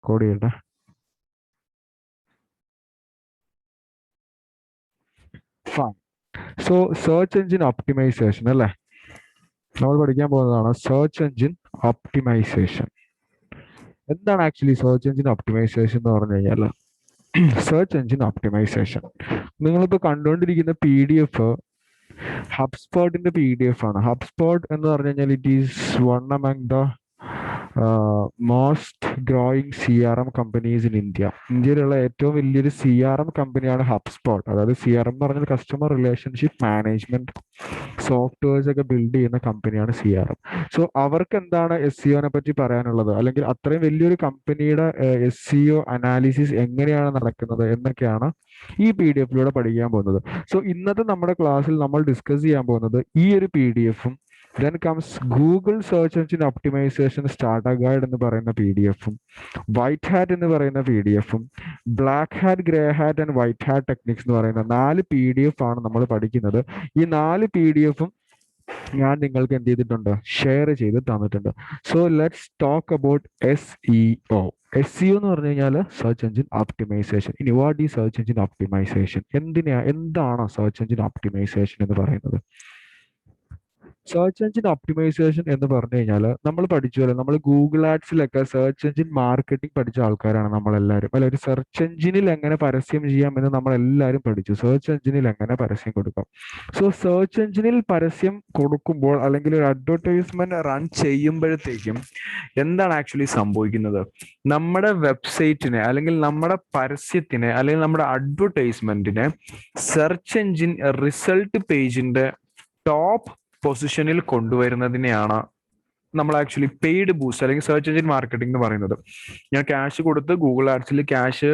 Record ചെയ്യട്ടെ. So search engine optimisation അല്ലേ, നമ്മൾ പഠിക്കാൻ പോകുന്നതാണ് സെർച്ച് എഞ്ചിൻ ഒപ്റ്റിമൈസേഷൻ. എന്താണ് ആക്ച്വലി സെർച്ച് എഞ്ചിൻ ഒപ്റ്റിമൈസേഷൻ എന്ന് പറഞ്ഞു കഴിഞ്ഞാൽ, സെർച്ച് എഞ്ചിൻ ഒപ്റ്റിമൈസേഷൻ നിങ്ങളിപ്പോൾ കണ്ടുകൊണ്ടിരിക്കുന്ന PDF ഹബ്സ്പോട്ടിന്റെ PDF ആണ്. ഹബ്സ്പോട്ട് എന്ന് പറഞ്ഞു കഴിഞ്ഞാൽ it is one among the most growing CRM companies in India. ഇന്ത്യയിലുള്ള ഏറ്റവും വലിയൊരു CRM കമ്പനിയാണ് ഹബ്സ്പോട്ട്. അതായത് CRM എന്ന് പറഞ്ഞാൽ കസ്റ്റമർ റിലേഷൻഷിപ്പ് മാനേജ്മെന്റ് സോഫ്റ്റ്വെയർസ് ഒക്കെ ബിൽഡ് ചെയ്യുന്ന കമ്പനിയാണ് CRM. സോ അവർക്ക് എന്താണ് SEO പറ്റി പറയാനുള്ളത്, അല്ലെങ്കിൽ അത്രയും വലിയൊരു കമ്പനിയുടെ SEO അനാലിസിസ് എങ്ങനെയാണ് നടക്കുന്നത് എന്നൊക്കെയാണ് ഈ PDF പഠിക്കാൻ പോകുന്നത്. സോ ഇന്നത്തെ നമ്മുടെ ക്ലാസ്സിൽ നമ്മൾ ഡിസ്കസ് ചെയ്യാൻ പോകുന്നത് ഈ ഒരു PDF-ഉം then comes Google search engine optimisation starter guide എന്ന് പറയുന്ന PDF-ഉം വൈറ്റ് ഹാറ്റ് എന്ന് പറയുന്ന PDF-ഉം black hat, grey hat and white hat techniques എന്ന് പറയുന്ന 4 PDF ആണ് നമ്മൾ പഠിക്കുന്നത്. ഈ 4 PDF-ഉം ഞാൻ നിങ്ങൾക്ക് എന്ത് ചെയ്തിട്ടുണ്ട്, ഷെയർ ചെയ്ത് തന്നിട്ടുണ്ട്. So let's talk about SEO. SEO എന്ന് പറഞ്ഞു കഴിഞ്ഞാൽ സെർച്ച് എഞ്ചിൻ ഒപ്റ്റിമൈസേഷൻ. ഇനി വാട്ട് ഈ സെർച്ച് എഞ്ചിൻ ഒപ്റ്റിമൈസേഷൻ, എന്താണ് സെർച്ച് എഞ്ചിൻ ഒപ്റ്റിമൈസേഷൻ എന്ന് പറയുന്നത്? സെർച്ച് എഞ്ചിൻ ഒപ്റ്റിമൈസേഷൻ എന്ന് പറഞ്ഞു കഴിഞ്ഞാൽ നമ്മൾ പഠിച്ചു, നമ്മൾ ഗൂഗിൾ ആഡ്സിലൊക്കെ സെർച്ച് എഞ്ചിൻ മാർക്കറ്റിംഗ് പഠിച്ച ആൾക്കാരാണ് നമ്മളെല്ലാവരും അല്ലെ. ഒരു സെർച്ച് എഞ്ചിനിൽ എങ്ങനെ പരസ്യം ചെയ്യാമെന്ന് നമ്മളെല്ലാവരും പഠിച്ചു. സെർച്ച് എഞ്ചിനിൽ എങ്ങനെ പരസ്യം കൊടുക്കാം. സോ സെർച്ച് എഞ്ചിനിൽ പരസ്യം കൊടുക്കുമ്പോൾ അല്ലെങ്കിൽ ഒരു അഡ്വർടൈസ്മെന്റ് റൺ ചെയ്യുമ്പോഴത്തേക്കും എന്താണ് ആക്ച്വലി സംഭവിക്കുന്നത്, നമ്മുടെ വെബ്സൈറ്റിനെ അല്ലെങ്കിൽ നമ്മുടെ പരസ്യത്തിനെ അല്ലെങ്കിൽ നമ്മുടെ അഡ്വർടൈസ്മെന്റിനെ സെർച്ച് എഞ്ചിൻ റിസൾട്ട് പേജിന്റെ ടോപ്പ് പൊസിഷനിൽ കൊണ്ടുവരുന്നതിനെയാണ് നമ്മൾ ആക്ച്വലി പെയ്ഡ് ബൂസ്റ്റ് അല്ലെങ്കിൽ സെർച്ച് എഞ്ചിൻ മാർക്കറ്റിംഗ് എന്ന് പറയുന്നത്. ഞാൻ ക്യാഷ് കൊടുത്ത് ഗൂഗിൾ ആഡ്സിൽ ക്യാഷ്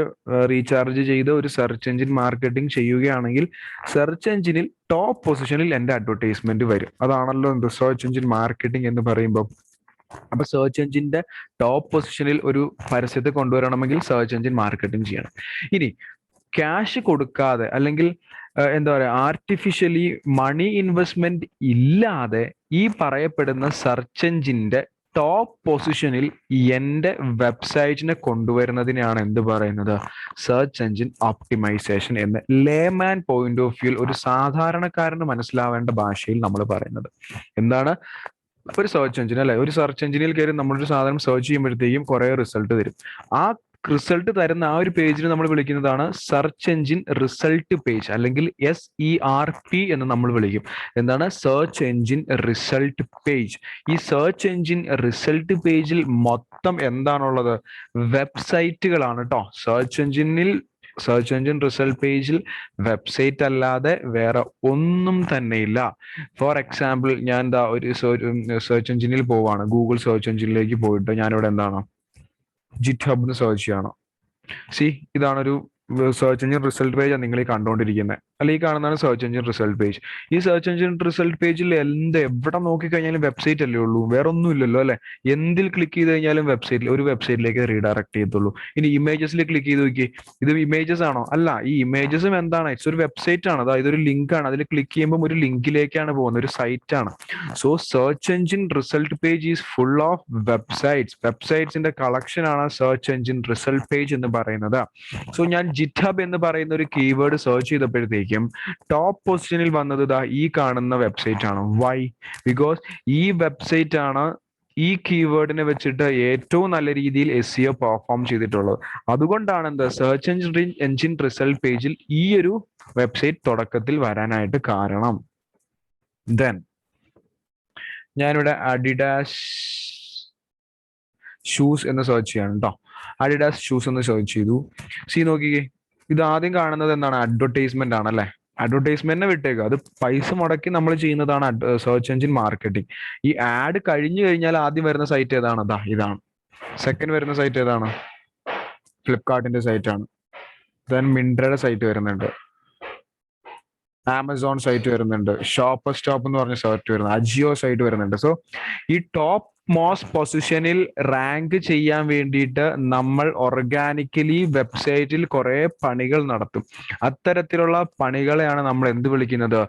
റീചാർജ് ചെയ്ത് ഒരു സെർച്ച് എഞ്ചിൻ മാർക്കറ്റിംഗ് ചെയ്യുകയാണെങ്കിൽ സെർച്ച് എഞ്ചിനിൽ ടോപ്പ് പൊസിഷനിൽ എൻ്റെ അഡ്വർടൈസ്മെന്റ് വരും. അതാണല്ലോ എന്ത് സെർച്ച് എഞ്ചിൻ മാർക്കറ്റിംഗ് എന്ന് പറയുമ്പോൾ. അപ്പൊ സെർച്ച് എഞ്ചിന്റെ ടോപ്പ് പൊസിഷനിൽ ഒരു പരസ്യത്തെ കൊണ്ടുവരണമെങ്കിൽ സെർച്ച് എഞ്ചിൻ മാർക്കറ്റിംഗ് ചെയ്യണം. ഇനി ക്യാഷ് കൊടുക്കാതെ അല്ലെങ്കിൽ എന്താ പറയുക, ആർട്ടിഫിഷ്യലി മണി ഇൻവെസ്റ്റ്മെന്റ് ഇല്ലാതെ ഈ പറയപ്പെടുന്ന സെർച്ച് എഞ്ചിന്റെ ടോപ്പ് പൊസിഷനിൽ എൻ്റെ വെബ്സൈറ്റിനെ കൊണ്ടുവരുന്നതിനെയാണ് എന്ത് പറയുന്നത്, സെർച്ച് എഞ്ചിൻ ഒപ്റ്റിമൈസേഷൻ എന്ന് ലേമാൻ പോയിന്റ് ഓഫ് വ്യൂ ഒരു സാധാരണക്കാരന് മനസ്സിലാവേണ്ട ഭാഷയിൽ നമ്മൾ പറയുന്നത്. എന്താണ് ഒരു സെർച്ച് എഞ്ചിൻ അല്ലെ, ഒരു സെർച്ച് എഞ്ചിനിൽ കയറി നമ്മളൊരു സാധനം സെർച്ച് ചെയ്യുമ്പോഴത്തേക്കും കുറെ റിസൾട്ട് തരും. ആ റിസൾട്ട് തരുന്ന ആ ഒരു പേജിന് നമ്മൾ വിളിക്കുന്നതാണ് സെർച്ച് എഞ്ചിൻ റിസൾട്ട് പേജ്, അല്ലെങ്കിൽ SERP എന്ന് നമ്മൾ വിളിക്കും. എന്താണ് സെർച്ച് എഞ്ചിൻ റിസൾട്ട് പേജ്. ഈ സെർച്ച് എഞ്ചിൻ റിസൾട്ട് പേജിൽ മൊത്തം എന്താണുള്ളത്, വെബ്സൈറ്റുകളാണ് കേട്ടോ. സെർച്ച് എഞ്ചിൻ റിസൾട്ട് പേജിൽ വെബ്സൈറ്റ് അല്ലാതെ വേറെ ഒന്നും തന്നെ ഇല്ല. ഫോർ എക്സാമ്പിൾ, ഞാൻ എന്താ ഒരു സെർച്ച് എഞ്ചിനിൽ പോവാണ്, ഗൂഗിൾ സെർച്ച് എഞ്ചിനിലേക്ക് പോയിട്ട് ഞാനിവിടെ എന്താണ് GitHub എന്ന് സെർച്ച് ചെയ്യണം. ഇതാണൊരു സെർച്ച് എഞ്ചിൻ റിസൾട്ട് പേജാണ് നിങ്ങൾ ഈ കണ്ടുകൊണ്ടിരിക്കുന്നത്, അല്ല ഈ കാണുന്നതാണ് സെർച്ച് എഞ്ചിൻ റിസൾട്ട് പേജ്. ഈ സെർച്ച് എഞ്ചിൻ റിസൾട്ട് പേജിൽ എവിടെ നോക്കിക്കഴിഞ്ഞാലും വെബ്സൈറ്റ് അല്ലേ ഉള്ളൂ, വേറെ ഒന്നും ഇല്ലല്ലോ അല്ലെ. എന്തിൽ ക്ലിക്ക് ചെയ്ത് കഴിഞ്ഞാലും ഒരു വെബ്സൈറ്റിലേക്ക് റീഡയറക്ട് ചെയ്യത്തുള്ളൂ. ഇനി ഇമേജസിൽ ക്ലിക്ക് ചെയ്ത് നോക്കി, ഇത് ഇമേജസ് ആണോ? അല്ല, ഈ ഇമേജസും എന്താണ്, ഇറ്റ്സ് ഒരു വെബ്സൈറ്റ് ആണ്. അതായത് ഇതൊരു ലിങ്ക് ആണ്, അതിൽ ക്ലിക്ക് ചെയ്യുമ്പോൾ ഒരു ലിങ്കിലേക്കാണ് പോകുന്നത്, ഒരു സൈറ്റ് ആണ്. So search engine result page is full of വെബ്സൈറ്റ്സിന്റെ കളക്ഷൻ ആണ് സെർച്ച് എഞ്ചിൻ റിസൾട്ട് പേജ് എന്ന് പറയുന്നത്. സോ ഞാൻ GitHub എന്ന് പറയുന്ന ഒരു കീവേഡ് സെർച്ച് ചെയ്തപ്പോഴത്തേക്കും ടോപ്പ് പൊസിഷനിൽ വന്നത് ഈ കാണുന്ന വെബ്സൈറ്റ് ആണ്. വൈ? ബിക്കോസ് ഈ വെബ്സൈറ്റ് ആണ് ഈ കീവേഡിനെ വെച്ചിട്ട് ഏറ്റവും നല്ല രീതിയിൽ SEO പെർഫോം ചെയ്തിട്ടുള്ളത്. അതുകൊണ്ടാണ് എന്താ സെർച്ച് എഞ്ചിൻ റിസൾട്ട് പേജിൽ ഈ ഒരു വെബ്സൈറ്റ് തുടക്കത്തിൽ വരാനായിട്ട് കാരണം. ദെൻ ഞാനിവിടെ അഡിഡാസ് ഷൂസ് എന്ന് സെർച്ച് ചെയ്യണം കേട്ടോ. അഡിഡാസ് ഷൂസ് എന്ന് സെർച്ച് ചെയ്തു. നോക്കിക്കേ, ഇത് ആദ്യം കാണുന്നത് എന്താണ്, അഡ്വർടൈസ്മെന്റ് ആണ് അല്ലെ. അഡ്വർടൈസ്മെന്റിനെ വിട്ടേക്കുക, അത് പൈസ മുടക്കി നമ്മൾ ചെയ്യുന്നതാണ് സെർച്ച് എഞ്ചിൻ മാർക്കറ്റിംഗ്. ഈ ആഡ് കഴിഞ്ഞു കഴിഞ്ഞാൽ ആദ്യം വരുന്ന സൈറ്റ് ഏതാണ്, ഇതാണ്. സെക്കൻഡ് വരുന്ന സൈറ്റ് ഏതാണ്, ഫ്ലിപ്കാർട്ടിന്റെ സൈറ്റ് ആണ്. ദെൻ മിൻട്രയുടെ സൈറ്റ് വരുന്നുണ്ട്, ആമസോൺ സൈറ്റ് വരുന്നുണ്ട്, ഷോപ്പർ സ്റ്റോപ്പ് എന്ന് പറഞ്ഞ സൈറ്റ് വരുന്നുണ്ട്, അജിയോ സൈറ്റ് വരുന്നുണ്ട്. സോ ഈ ടോപ്പ് മോസ്റ്റ് പൊസിഷനിൽ റാങ്ക് ചെയ്യാൻ വേണ്ടിയിട്ട് നമ്മൾ ഓർഗാനിക്കലി വെബ്സൈറ്റിൽ കുറെ പണികൾ നടത്തും. അത്തരത്തിലുള്ള പണികളെയാണ് നമ്മൾ എന്ത് വിളിക്കുന്നത്?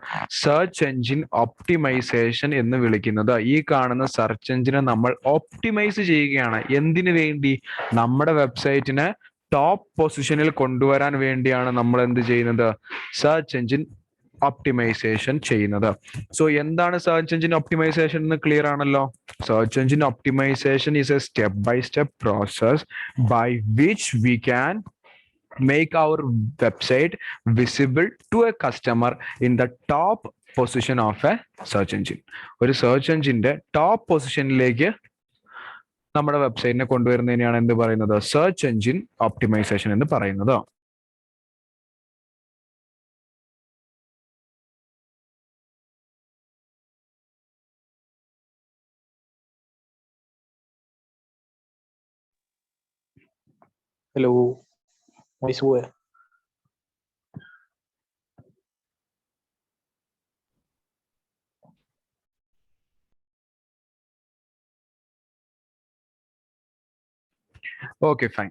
സെർച്ച് എഞ്ചിൻ ഒപ്റ്റിമൈസേഷൻ എന്ന് വിളിക്കുന്നത്. ഈ കാണുന്ന സെർച്ച് എഞ്ചിനെ നമ്മൾ ഒപ്റ്റിമൈസ് ചെയ്യുകയാണ്. എന്തിനു വേണ്ടി? നമ്മുടെ വെബ്സൈറ്റിനെ ടോപ്പ് പൊസിഷനിൽ കൊണ്ടുവരാൻ വേണ്ടിയാണ് നമ്മൾ എന്ത് ചെയ്യുന്നത്? സെർച്ച് എഞ്ചിൻ ഒപ്റ്റിമൈസേഷൻ ചെയ്യുന്നത്. സോ എന്താണ് സെർച്ച് എഞ്ചിൻ ഒപ്റ്റിമൈസേഷൻ എന്ന് ക്ലിയർ ആണല്ലോ. Search engine optimisation is a step by step process by which we can make our website visible to a customer in the top position of a search engine. ഒരു search എഞ്ചിന്റെ top പൊസിഷനിലേക്ക് നമ്മുടെ വെബ്സൈറ്റിനെ കൊണ്ടുവരുന്നതിനെയാണ് എന്ത് പറയുന്നത്? Search engine optimisation എന്ന് പറയുന്നത്. Hello, voice പോയ? Okay, fine.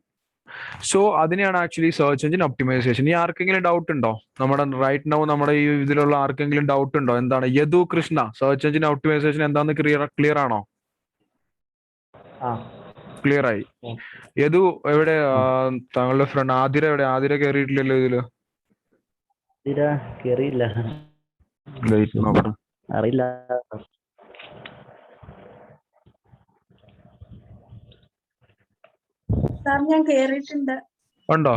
So അതിനെയാണ് ആക്ച്വലി സെർച്ച് എഞ്ചിൻ ഒപ്റ്റിമൈസേഷൻ. ഈ ആർക്കെങ്കിലും ഡൗട്ട് ഉണ്ടോ? നമ്മുടെ റൈറ്റ് നൗ നമ്മുടെ ഈ ഇതിലുള്ള ആർക്കെങ്കിലും ഡൗട്ട് ഉണ്ടോ? എന്താണ് Yadu Krishna, search engine optimisation എന്താന്ന് ക്ലിയർ ആണോ? ക്ലിയർ ആയി. യദു എവിടെ? താങ്കളുടെ ഫ്രണ്ട് ആതിര എവിടെ? ആതിര കയറിയിട്ടില്ലല്ലോ ഇതില്. അറിയില്ല. ഞാൻ കേറിയിട്ടുണ്ട്. ഉണ്ടോ?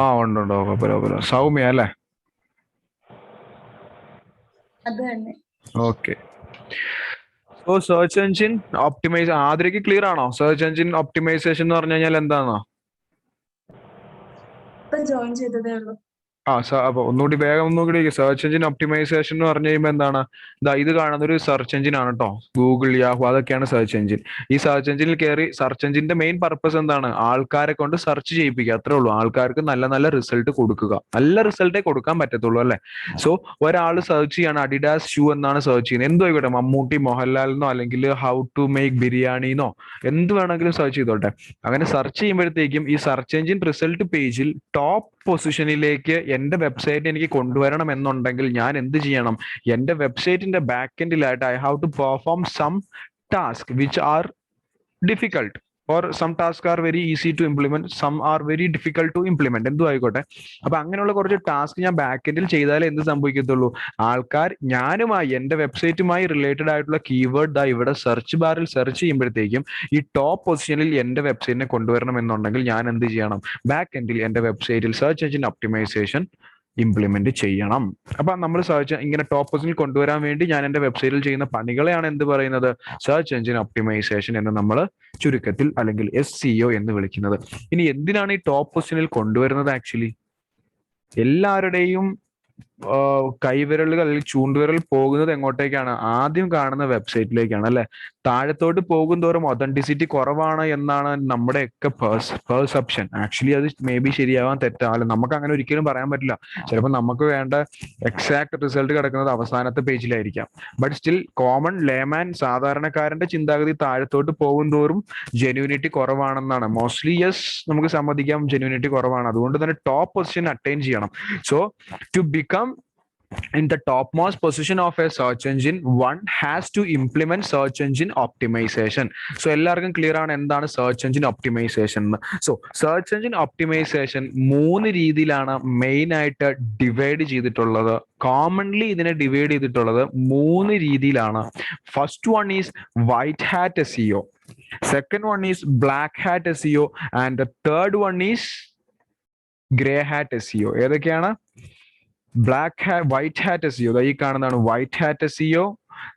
ആ ഉണ്ടോ. കുഴപ്പമില്ല. സൗമ്യ അല്ലേ? അത് തന്നെ. Okay. So search engine optimize ആതിരക്ക് ക്ലിയർ ആണോ? സെർച്ച് എഞ്ചിൻ ഒപ്റ്റിമൈസേഷൻ എന്ന് പറഞ്ഞു കഴിഞ്ഞാൽ എന്താണോ? ഇപ്പൊ ജോയിൻ ചെയ്തതേ ഉള്ളൂ. അപ്പൊ ഒന്നുകൂടി വേഗം ഒന്നുകൂടി. സെർച്ച് എഞ്ചിൻ ഒപ്റ്റിമൈസേഷൻ എന്ന് പറഞ്ഞു കഴിയുമ്പോൾ എന്താണ്? ഇത് കാണുന്ന ഒരു സെർച്ച് എഞ്ചിൻ ആണ് കേട്ടോ. ഗൂഗിൾ, യാഹു അതൊക്കെയാണ് സെർച്ച് എഞ്ചിൻ. ഈ സെർച്ച് എഞ്ചിനിൽ കയറി സെർച്ച് എഞ്ചിന്റെ മെയിൻ പർപ്പസ് എന്താണ്? ആൾക്കാരെ കൊണ്ട് സെർച്ച് ചെയ്യിപ്പിക്കുക, അത്രേ ഉള്ളൂ. ആൾക്കാർക്ക് നല്ല നല്ല റിസൾട്ട് കൊടുക്കുക. നല്ല റിസൾട്ടേ കൊടുക്കാൻ പറ്റത്തുള്ളൂ അല്ലെ? സോ ഒരാൾ സെർച്ച് ചെയ്യാണ് അഡിഡാസ് ഷൂ എന്നാണ് സെർച്ച് ചെയ്യുന്നത്. എന്തോ ആയിക്കോട്ടെ, മമ്മൂട്ടി മോഹൻലാലിനോ അല്ലെങ്കിൽ ഹൗ ടു മേക്ക് ബിരിയാണിന്നോ എന്ത് വേണമെങ്കിലും സെർച്ച് ചെയ്തോട്ടെ. അങ്ങനെ സെർച്ച് ചെയ്യുമ്പോഴത്തേക്കും ഈ സെർച്ച് എഞ്ചിൻ റിസൾട്ട് പേജിൽ ടോപ്പ് പൊസിഷനിലേക്ക് എന്റെ വെബ്സൈറ്റ് എനിക്ക് കൊണ്ടുവരണം എന്നുണ്ടെങ്കിൽ ഞാൻ എന്ത് ചെയ്യണം? എന്റെ വെബ്സൈറ്റിന്റെ ബാക്ക് എൻഡിലായിട്ട് I have to perform some task which are difficult, or some tasks are very easy to implement, some are very difficult to implement. എന്തും ആയിക്കോട്ടെ. അപ്പൊ അങ്ങനെയുള്ള കുറച്ച് ടാസ്ക് ഞാൻ ബാക്ക് എൻഡിൽ ചെയ്താലേ എന്ത് സംഭവിക്കത്തുള്ളൂ? ആൾക്കാർ ഞാനുമായി എന്റെ വെബ്സൈറ്റുമായി റിലേറ്റഡ് ആയിട്ടുള്ള കീവേഡ് ഇവിടെ സെർച്ച് ബാറിൽ സെർച്ച് ചെയ്യുമ്പോഴത്തേക്കും ഈ ടോപ്പ് പൊസിഷനിൽ എന്റെ വെബ്സൈറ്റിനെ കൊണ്ടുവരണം എന്നുണ്ടെങ്കിൽ ഞാൻ എന്ത് ചെയ്യണം? ബാക്ക് എൻഡിൽ എന്റെ വെബ്സൈറ്റിൽ സെർച്ച് എഞ്ചിൻ ഒപ്റ്റിമൈസേഷൻ ഇംപ്ലിമെന്റ് ചെയ്യണം. അപ്പൊ നമ്മൾ സെർച്ച് ഇങ്ങനെ ടോപ്പ് പൊസിഷനിൽ കൊണ്ടുവരാൻ വേണ്ടി ഞാൻ എന്റെ വെബ്സൈറ്റിൽ ചെയ്യുന്ന പണികളെയാണ് എന്ത് പറയുന്നത്? സെർച്ച് എഞ്ചിൻ ഒപ്റ്റിമൈസേഷൻ എന്ന് നമ്മൾ ചുരുക്കത്തിൽ അല്ലെങ്കിൽ SEO എന്ന് വിളിക്കുന്നത്. ഇനി എന്തിനാണ് ഈ ടോപ്പ് പൊസിഷനിൽ കൊണ്ടുവരുന്നത്? ആക്ച്വലി എല്ലാവരുടെയും കൈവിരലുകൾ അല്ലെങ്കിൽ ചൂണ്ടുവിരൽ പോകുന്നത് എങ്ങോട്ടേക്കാണ്? ആദ്യം കാണുന്ന വെബ്സൈറ്റിലേക്കാണ് അല്ലെ? താഴത്തോട്ട് പോകും തോറും ഒതന്റിസിറ്റി കുറവാണ് എന്നാണ് നമ്മുടെയൊക്കെ പെർസെപ്ഷൻ. ആക്ച്വലി അത് മേ ബി ശരിയാവാൻ തെറ്റാവില്ല. നമുക്ക് അങ്ങനെ ഒരിക്കലും പറയാൻ പറ്റില്ല. ചിലപ്പോൾ നമുക്ക് വേണ്ട എക്സാക്ട് റിസൾട്ട് കിടക്കുന്നത് അവസാനത്തെ പേജിലായിരിക്കാം. ബട്ട് സ്റ്റിൽ കോമൺ ലേമാൻ സാധാരണക്കാരന്റെ ചിന്താഗതി താഴത്തോട്ട് പോകും തോറും ജെന്യൂനിറ്റി കുറവാണെന്നാണ്. മോസ്റ്റ്ലി യെസ്, നമുക്ക് സമ്മതിക്കാം ജെന്യൂനിറ്റി കുറവാണ്. അതുകൊണ്ട് തന്നെ ടോപ്പ് പൊസിഷൻ അറ്റൈൻ ചെയ്യണം. So to become in the topmost position of a search engine, one has to implement search engine optimization. So എല്ലാവർക്കും ക്ലിയർ ആണ് എന്താണ് search engine optimization എന്ന്? സോ search engine optimization 3 രീതിയിലാണ് main ആയിട്ട് divide ചെയ്തിട്ടുള്ളത്. Commonly ഇതിനെ divide ചെയ്തിട്ടുള്ളത് 3 രീതിയിലാണ്. First one is white hat SEO, second one is black hat SEO, and the third one is grey hat SEO. ഏതൊക്കെയാണ്? white hat SEO, ഈ കാണുന്നതാണ് white hat SEO,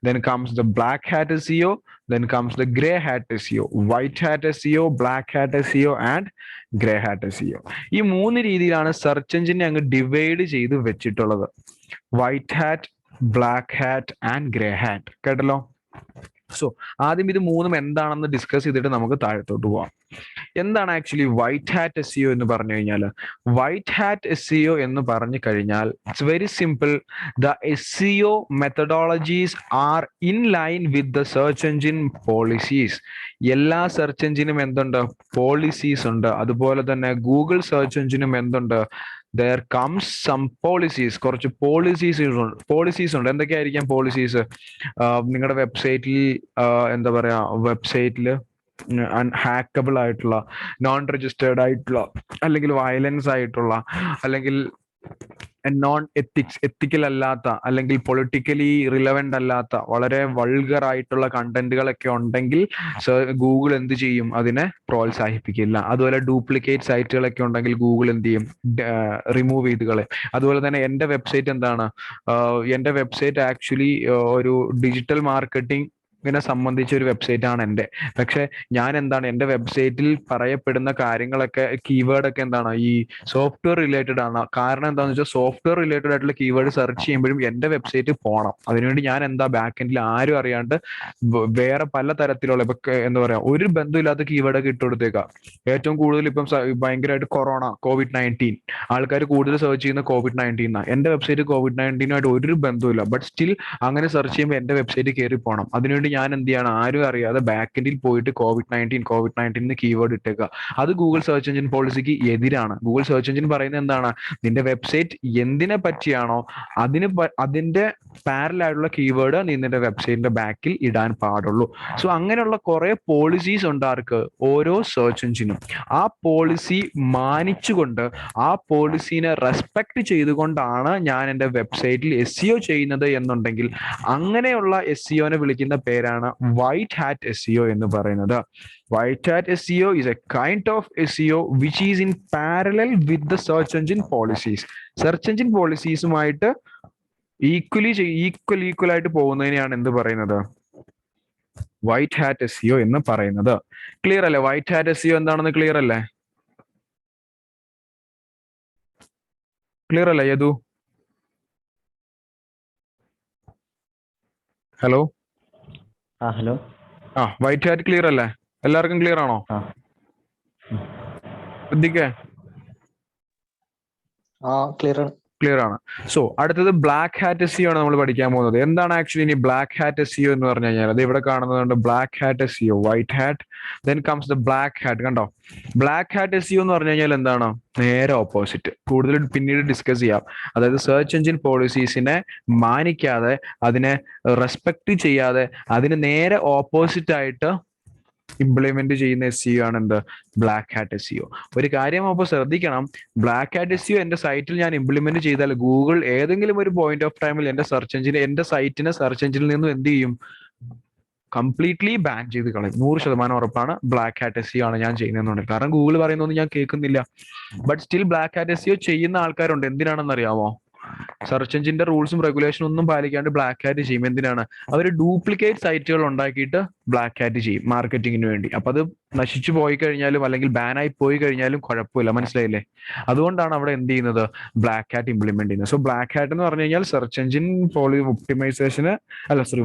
then comes the black hat SEO, then comes the gray hat SEO. white hat SEO, black hat SEO and gray hat SEO. ഈ 3 രീതിയിലാണ് search എഞ്ചിനെ അങ്ങ് divide ചെയ്ത് വെച്ചിട്ടുള്ളത്. White hat, black hat and grey hat. കേട്ടല്ലോ? So ആദ്യം ഇത് മൂന്നും എന്താണെന്ന് ഡിസ്കസ് ചെയ്തിട്ട് നമുക്ക് താഴത്തോട്ട് പോവാം. എന്താണ് ആക്ച്വലി വൈറ്റ് ഹാറ്റ് എസ് എന്ന് പറഞ്ഞു കഴിഞ്ഞാൽ? വൈറ്റ് ഹാറ്റ് എസ് എന്ന് പറഞ്ഞു കഴിഞ്ഞാൽ it's very simple. The SEO methodologies are in line with the search engine policies. എല്ലാ സെർച്ച് എഞ്ചിനും എന്തുണ്ട്? പോളിസീസ് ഉണ്ട്. അതുപോലെ തന്നെ ഗൂഗിൾ സെർച്ച് എഞ്ചിനും എന്തുണ്ട്? there comes some policies. കുറച്ച് പോളിസീസ് ഉണ്ട്. എന്തൊക്കെയായിരിക്കാം പോളിസീസ്? നിങ്ങളുടെ വെബ്സൈറ്റിൽ എന്താ പറയാ, വെബ്സൈറ്റിൽ ഹാക്കബിൾ ആയിട്ടുള്ള, നോൺ രജിസ്റ്റേർഡ് ആയിട്ടുള്ള, അല്ലെങ്കിൽ വയലൻസ് ആയിട്ടുള്ള, അല്ലെങ്കിൽ നോൺ എത്തിക്കൽ അല്ലാത്ത, അല്ലെങ്കിൽ പൊളിറ്റിക്കലി റിലവന്റ് അല്ലാത്ത, വളരെ വൾഗർ ആയിട്ടുള്ള കണ്ടന്റുകളൊക്കെ ഉണ്ടെങ്കിൽ ഗൂഗിൾ എന്ത് ചെയ്യും? അതിനെ പ്രോത്സാഹിപ്പിക്കില്ല. അതുപോലെ ഡ്യൂപ്ലിക്കേറ്റ് സൈറ്റുകളൊക്കെ ഉണ്ടെങ്കിൽ ഗൂഗിൾ എന്ത് ചെയ്യും? റിമൂവ് ചെയ്ത് കളയും. അതുപോലെ തന്നെ എൻ്റെ വെബ്സൈറ്റ് എന്താണ്? എൻ്റെ വെബ്സൈറ്റ് ആക്ച്വലി ഒരു ഡിജിറ്റൽ മാർക്കറ്റിംഗ് സംബന്ധിച്ച ഒരു വെബ്സൈറ്റ് ആണ് എൻ്റെ. പക്ഷെ ഞാൻ എന്താണ്, എൻ്റെ വെബ്സൈറ്റിൽ പറയപ്പെടുന്ന കാര്യങ്ങളൊക്കെ, കീവേഡൊക്കെ എന്താണ്? ഈ സോഫ്റ്റ്വെയർ റിലേറ്റഡ് ആണ്. കാരണം എന്താണെന്ന് വെച്ചാൽ സോഫ്റ്റ്വെയർ റിലേറ്റഡ് ആയിട്ടുള്ള കീവേഡ് സെർച്ച് ചെയ്യുമ്പോഴും എൻ്റെ വെബ്സൈറ്റ് പോകണം. അതിനുവേണ്ടി ഞാൻ എന്താ, ബാക്ക് എൻഡിൽ ആരും അറിയാണ്ട് വേറെ പല തരത്തിലുള്ള, ഇപ്പൊ എന്താ പറയാ, ഒരു ബന്ധമില്ലാത്ത കീവേഡൊക്കെ ഇട്ട് കൊടുത്തേക്കാം. ഏറ്റവും കൂടുതൽ ഇപ്പം ഭയങ്കരമായിട്ട് COVID-19 ആൾക്കാർ കൂടുതൽ സെർച്ച് ചെയ്യുന്ന COVID-19 ആണ്. എൻ്റെ വെബ്സൈറ്റ് COVID-19 ഒരു ബന്ധമില്ല. ബട്ട് സ്റ്റിൽ അങ്ങനെ സെർച്ച് ചെയ്യുമ്പോൾ എൻ്റെ വെബ്സൈറ്റ് കയറി പോകണം. അതിനുവേണ്ടി ഞാൻ എന്ത് ചെയ്യണം? ആരും അറിയാതെ ബാക്ക് എൻഡിൽ പോയിട്ട് COVID-19 കീവേഡ് ഇട്ടേക്കുക. അത് ഗൂഗിൾ സെർച്ച് എഞ്ചിൻ പോളിസിക്ക് എതിരാണ്. ഗൂഗിൾ സെർച്ച് എഞ്ചിൻ പറയുന്നത് എന്താണ്? നിന്റെ വെബ്സൈറ്റ് എന്തിനെ പറ്റിയാണോ അതിന്റെ പാരലൽ ആയിട്ടുള്ള കീവേഡ് നീ നിന്റെ വെബ്സൈറ്റിന്റെ ബാക്കിൽ ഇടാൻ പാടുള്ളൂ. സോ അങ്ങനെയുള്ള കുറെ പോളിസീസ് ഉണ്ട് ആർക്ക്? ഓരോ സെർച്ച് എഞ്ചിനും. ആ പോളിസി മാനിച്ചുകൊണ്ട്, ആ പോളിസീനെ റെസ്പെക്ട് ചെയ്തുകൊണ്ടാണ് ഞാൻ എൻ്റെ വെബ്സൈറ്റിൽ SEO ചെയ്യുന്നത് എന്നുണ്ടെങ്കിൽ അങ്ങനെയുള്ള SEOനെ വിളിക്കുന്ന പേരാണ് വൈറ്റ് ഹാറ്റ് SEO എന്ന് പറയുന്നത്. White hat SEO is a kind of SEO which is in parallel with the search engine policies. Search engine പോളിസീസുമായിട്ട് ഈക്വൽ ആയിട്ട് പോകുന്നതിനെയാണ് എന്ത് പറയുന്നത്? വൈറ്റ് ഹാറ്റ് SEO എന്ന് പറയുന്നത്. ക്ലിയർ അല്ലേ? വൈറ്റ് ഹാറ്റ് SEO എന്താണെന്ന് ക്ലിയർ അല്ലേ? ക്ലിയർ അല്ലേ Yadu? Hello, hello. White hat clear അല്ലേ? എല്ലാവർക്കും ക്ലിയർ ആണോ? ശ്രദ്ധിക്കേ, ക്ലിയർ ആണ്. സോ അടുത്തത് ബ്ലാക്ക് ഹാറ്റ് SEO ആണ് നമ്മൾ പഠിക്കാൻ പോകുന്നത്. എന്താണ് ആക്ച്വലി ഇനി ബ്ലാക്ക് ഹാറ്റ് SEO എന്ന് പറഞ്ഞു കഴിഞ്ഞാൽ? അത് ഇവിടെ കാണുന്നതുകൊണ്ട് black hat SEO, white hat, then comes the black hat. കണ്ടോ? ബ്ലാക്ക് ഹാറ്റ് SEO എന്ന് പറഞ്ഞു കഴിഞ്ഞാൽ എന്താണ്? നേരെ ഓപ്പോസിറ്റ്. കൂടുതൽ പിന്നീട് ഡിസ്കസ് ചെയ്യാം. അതായത് സെർച്ച് എഞ്ചിൻ പോളിസീസിനെ മാനിക്കാതെ, അതിനെ റെസ്പെക്ട് ചെയ്യാതെ, അതിന് നേരെ ഓപ്പോസിറ്റ് ആയിട്ട് ഇംപ്ലിമെന്റ് ചെയ്യുന്ന SEO ആണ് എന്ത്? Black hat SEO. ഒരു കാര്യം അപ്പോൾ ശ്രദ്ധിക്കണം, ബ്ലാക്ക് ഹാറ്റ് SEO എന്റെ സൈറ്റിൽ ഞാൻ ഇംപ്ലിമെന്റ് ചെയ്താൽ ഗൂഗിൾ ഏതെങ്കിലും ഒരു പോയിന്റ് ഓഫ് ടൈമിൽ എന്റെ സൈറ്റിനെ സെർച്ച് എഞ്ചിനിൽ നിന്നും എന്ത് ചെയ്യും? കംപ്ലീറ്റ്ലി ബാൻ ചെയ്ത് കളയും. 100% ഉറപ്പാണ്. ബ്ലാക്ക് ഹാറ്റ് SEO ആണ് ഞാൻ ചെയ്യുന്നതെന്നുണ്ടെങ്കിൽ. കാരണം ഗൂഗിൾ പറയുന്നൊന്നും ഞാൻ കേൾക്കുന്നില്ല. But still black hat SEO ചെയ്യുന്ന ആൾക്കാരുണ്ട്. എന്തിനാണെന്ന് അറിയാമോ? സെർച്ച് എഞ്ചിന്റെ റൂൾസും റെഗുലേഷനും ഒന്നും പാലിക്കാണ്ട് ബ്ലാക്ക് ഹാറ്റ് ചെയ്യും. എന്തിനാണ്? അവർ ഡ്യൂപ്ലിക്കേറ്റ് സൈറ്റുകൾ ഉണ്ടാക്കിയിട്ട് ബ്ലാക്ക് ഹാറ്റ് ചെയ്യും മാർക്കറ്റിങ്ങിന് വേണ്ടി. അപ്പൊ അത് നശിച്ചു പോയി കഴിഞ്ഞാലും അല്ലെങ്കിൽ ബാനായി പോയി കഴിഞ്ഞാലും കുഴപ്പമില്ല. മനസ്സിലായില്ലേ? അതുകൊണ്ടാണ് അവിടെ എന്ത് ചെയ്യുന്നത്? ബ്ലാക്ക് ഹാറ്റ് ഇംപ്ലിമെന്റ് ചെയ്യുന്നത്. സോ ബ്ലാക്ക് ഹാറ്റ് എന്ന് പറഞ്ഞു കഴിഞ്ഞാൽ സെർച്ച് എഞ്ചിൻ ഒപ്റ്റിമൈസേഷന്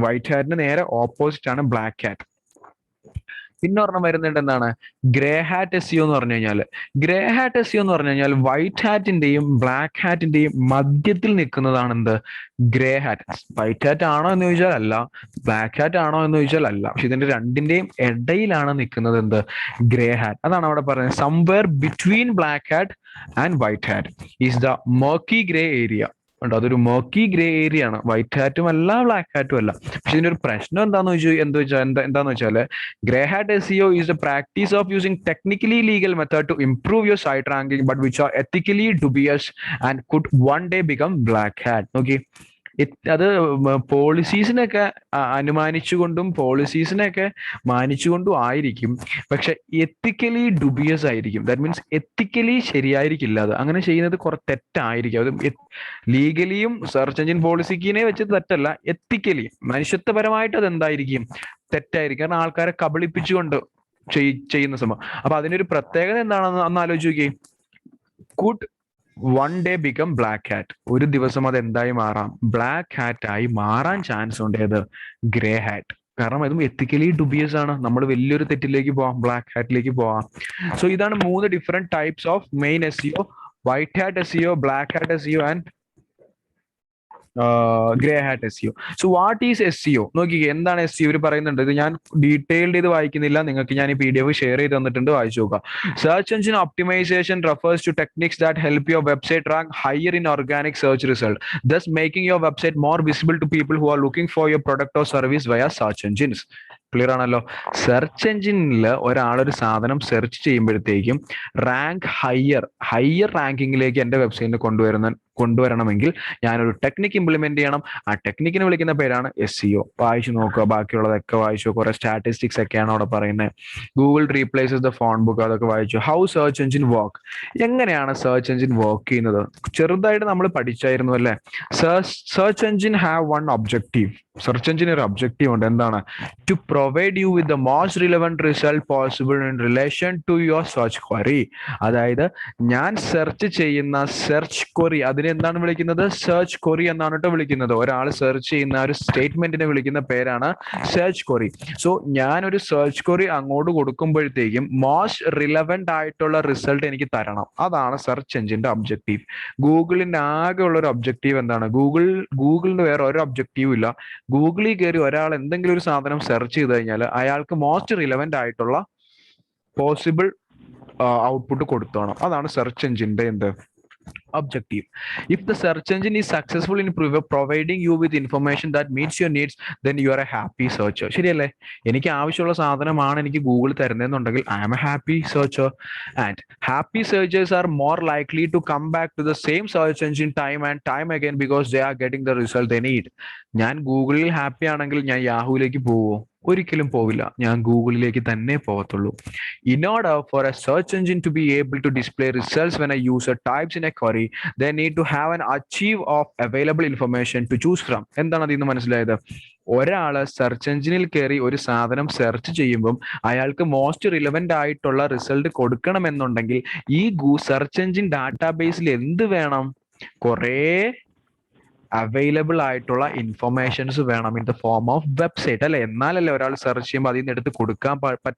വൈറ്റ് ഹാറ്റിന് നേരെ ഓപ്പോസിറ്റ് ആണ് ബ്ലാക്ക് ഹാറ്റ്. പിന്നെ ഒരെണ്ണം വരുന്നുണ്ട്, എന്താണ്? ഗ്രേ ഹാറ്റ് SEO എന്ന് പറഞ്ഞു കഴിഞ്ഞാൽ. ഗ്രേ ഹാറ്റ് SEO എന്ന് പറഞ്ഞു കഴിഞ്ഞാൽ വൈറ്റ് ഹാറ്റിന്റെയും ബ്ലാക്ക് ഹാറ്റിന്റെയും മധ്യത്തിൽ നിൽക്കുന്നതാണ് എന്ത്? Grey hat. വൈറ്റ് ഹാറ്റ് ആണോ എന്ന് ചോദിച്ചാൽ അല്ല, ബ്ലാക്ക് ഹാറ്റ് ആണോ എന്ന് ചോദിച്ചാൽ അല്ല. പക്ഷെ ഇതിന്റെ രണ്ടിന്റെയും ഇടയിലാണ് നിൽക്കുന്നത് എന്ത്? Grey hat. അതാണ് അവിടെ പറയുന്നത്. Somewhere between black hat and white hat is the murky grey area. ഉണ്ടോ? അതൊരു മർക്കി ഗ്രേ ഏരിയ ആണ്. വൈറ്റ് ഹാറ്റും അല്ല, ബ്ലാക്ക് ഹാറ്റും അല്ല. പക്ഷെ ഇതിന്റെ ഒരു പ്രശ്നം എന്താന്ന് വെച്ചാൽ grey hat SEO is the practice of using technically legal method to improve your site ranking, but which are ethically dubious and could one day become black hat. Okay. അത് പോളിസീസിനൊക്കെ അനുമാനിച്ചുകൊണ്ടും പോളിസീസിനെയൊക്കെ മാനിച്ചുകൊണ്ടും ആയിരിക്കും. പക്ഷെ എത്തിക്കലി ഡുബിയസ് ആയിരിക്കും. That means ethically ശരിയായിരിക്കില്ല. അത് അങ്ങനെ ചെയ്യുന്നത് കുറെ തെറ്റായിരിക്കും. അത് ലീഗലിയും സെർച്ച് എഞ്ചിൻ പോളിസിക്കിനെ വെച്ച് തെറ്റല്ല, എത്തിക്കലി മനുഷ്യത്വപരമായിട്ട് അത് എന്തായിരിക്കും? തെറ്റായിരിക്കും. കാരണം ആൾക്കാരെ കബളിപ്പിച്ചുകൊണ്ട് ചെയ്യുന്ന സംഭവം. അപ്പൊ അതിനൊരു പ്രത്യേകത എന്താണെന്ന് അന്ന് ആലോചിച്ച് നോക്കിയേ. Could one day become black hat. ഒരു ദിവസം അത് എന്തായി മാറാം? ബ്ലാക്ക് ഹാറ്റ് ആയി മാറാൻ ചാൻസ് ഉണ്ട്. ഏത്? Grey hat. കാരണം ഇതും എത്തിക്കലി ഡുബിയസ് ആണ്. നമ്മൾ വലിയൊരു തെറ്റിലേക്ക് പോവാം, ബ്ലാക്ക് ഹാറ്റിലേക്ക് പോവാം. സോ ഇതാണ് 3 different types of main SEO: white hat SEO, black hat SEO and grey hat SEO. So what is SEO? നോക്കിക്കേ, എന്താണ് SEO ഇവർ പറയുന്നുണ്ട്. ഇത് ഞാൻ ഡീറ്റെയിൽഡ് ചെയ്ത് വായിക്കുന്നില്ല, നിങ്ങൾക്ക് ഞാൻ ഈ PDF ഷെയർ ചെയ്ത് തന്നിട്ടുണ്ട്, വായിച്ചു നോക്കുക. Search engine optimisation refers to techniques that help your website rank higher in organic search result, thus making your website more visible to people who are looking for your product or service via search engines. Clear ആണല്ലോ. Search എഞ്ചിനിൽ ഒരാളൊരു സാധനം search ചെയ്യുമ്പോഴത്തേക്കും higher റാങ്കിങ്ങിലേക്ക് എൻ്റെ വെബ്സൈറ്റിന് കൊണ്ടുവരണമെങ്കിൽ ഞാനൊരു technique implement ചെയ്യണം. ആ ടെക്നിക്കിനെ വിളിക്കുന്ന പേരാണ് SEO. വായിച്ചു നോക്കുക, ബാക്കിയുള്ളതൊക്കെ വായിച്ചു. കുറെ സ്റ്റാറ്റിസ്റ്റിക്സ് ഒക്കെയാണ് അവിടെ പറയുന്നത്. Google replaces the phone book, അതൊക്കെ വായിച്ചു. ഹൗ സെർച്ച് എഞ്ചിൻ വർക്ക്, എങ്ങനെയാണ് സെർച്ച് എഞ്ചിൻ വർക്ക് ചെയ്യുന്നത് ചെറുതായിട്ട് നമ്മൾ പഠിച്ചായിരുന്നു അല്ലേ. Search engine have one objective. Search എഞ്ചിന് ഒരു ഒബ്ജക്റ്റീവ് ഉണ്ട്. എന്താണ്? To provide you with the most relevant result possible in relation to your search query. അതായത് ഞാൻ സെർച്ച് ചെയ്യുന്ന സെർച്ച് ക്വറി, അതിനെ എന്താണ് വിളിക്കുന്നത്? സെർച്ച് ക്വറി എന്നാണ് കേട്ടോ വിളിക്കുന്നത്. ഒരാൾ സെർച്ച് ചെയ്യുന്ന ഒരു സ്റ്റേറ്റ്മെന്റിനെ വിളിക്കുന്ന പേരാണ് സെർച്ച് ക്വറി. സോ ഞാനൊരു സെർച്ച് ക്വറി അങ്ങോട്ട് കൊടുക്കുമ്പോഴത്തേക്കും മോസ്റ്റ് റിലവന്റ് ആയിട്ടുള്ള റിസൾട്ട് എനിക്ക് തരണം. അതാണ് സെർച്ച് എഞ്ചിന്റെ ഒബ്ജക്റ്റീവ്. ഗൂഗിളിന്റെ ആകെ ഉള്ള ഒരു ഒബ്ജക്റ്റീവ് എന്താണ്? ഗൂഗിളിന് വേറെ ഒരു ഒബ്ജക്റ്റീവ് ഇല്ല. ഗൂഗിളിൽ കയറി ഒരാൾ എന്തെങ്കിലും ഒരു സാധനം സെർച്ച് ചെയ്ത് കഴിഞ്ഞാൽ അയാൾക്ക് മോസ്റ്റ് റിലവന്റ് ആയിട്ടുള്ള പോസിബിൾ ഔട്ട്പുട്ട് കൊടുത്തോണം. അതാണ് സെർച്ച് എഞ്ചിന്റെ എന്ത് objective. If the search engine is successful in providing you with information that meets your needs, then you are a happy searcher. ശരിയല്ലേ? എനിക്ക് ആവശ്യമുള്ള സാധനമാണ് എനിക്ക് Google തരുന്നതെന്നുണ്ടെങ്കിൽ I am a happy searcher. And happy searchers are more likely to come back to the same search engine time and time again because they are getting the result they need. ഞാൻ ഗൂഗിളിൽ happy ആണെങ്കിൽ ഞാൻ യാഹൂയിലേക്ക് പോവോ? ഒരിക്കലും പോവില്ല. ഞാൻ ഗൂഗിളിലേക്ക് തന്നെ പോകത്തുള്ളൂ. In order for a search engine to be able to display results when a user types in a query, they need to have an archive of available information to choose from. എന്താണ് അതിൽ നിന്ന് മനസ്സിലായത്? ഒരാള് search എഞ്ചിനിൽ കയറി ഒരു സാധനം search ചെയ്യുമ്പം അയാൾക്ക് മോസ്റ്റ് റിലവന്റ് ആയിട്ടുള്ള റിസൾട്ട് കൊടുക്കണമെന്നുണ്ടെങ്കിൽ ഈ സെർച്ച് എഞ്ചിൻ ഡാറ്റാബേസിൽ എന്ത് വേണം? കുറേ അവൈലബിൾ ആയിട്ടുള്ള ഇൻഫർമേഷൻസ് വേണം in the form of website അല്ലെ. എന്നാലല്ലേ ഒരാൾ സെർച്ച് ചെയ്യുമ്പോൾ അതിൽ നിന്ന് എടുത്ത് കൊടുക്കാൻ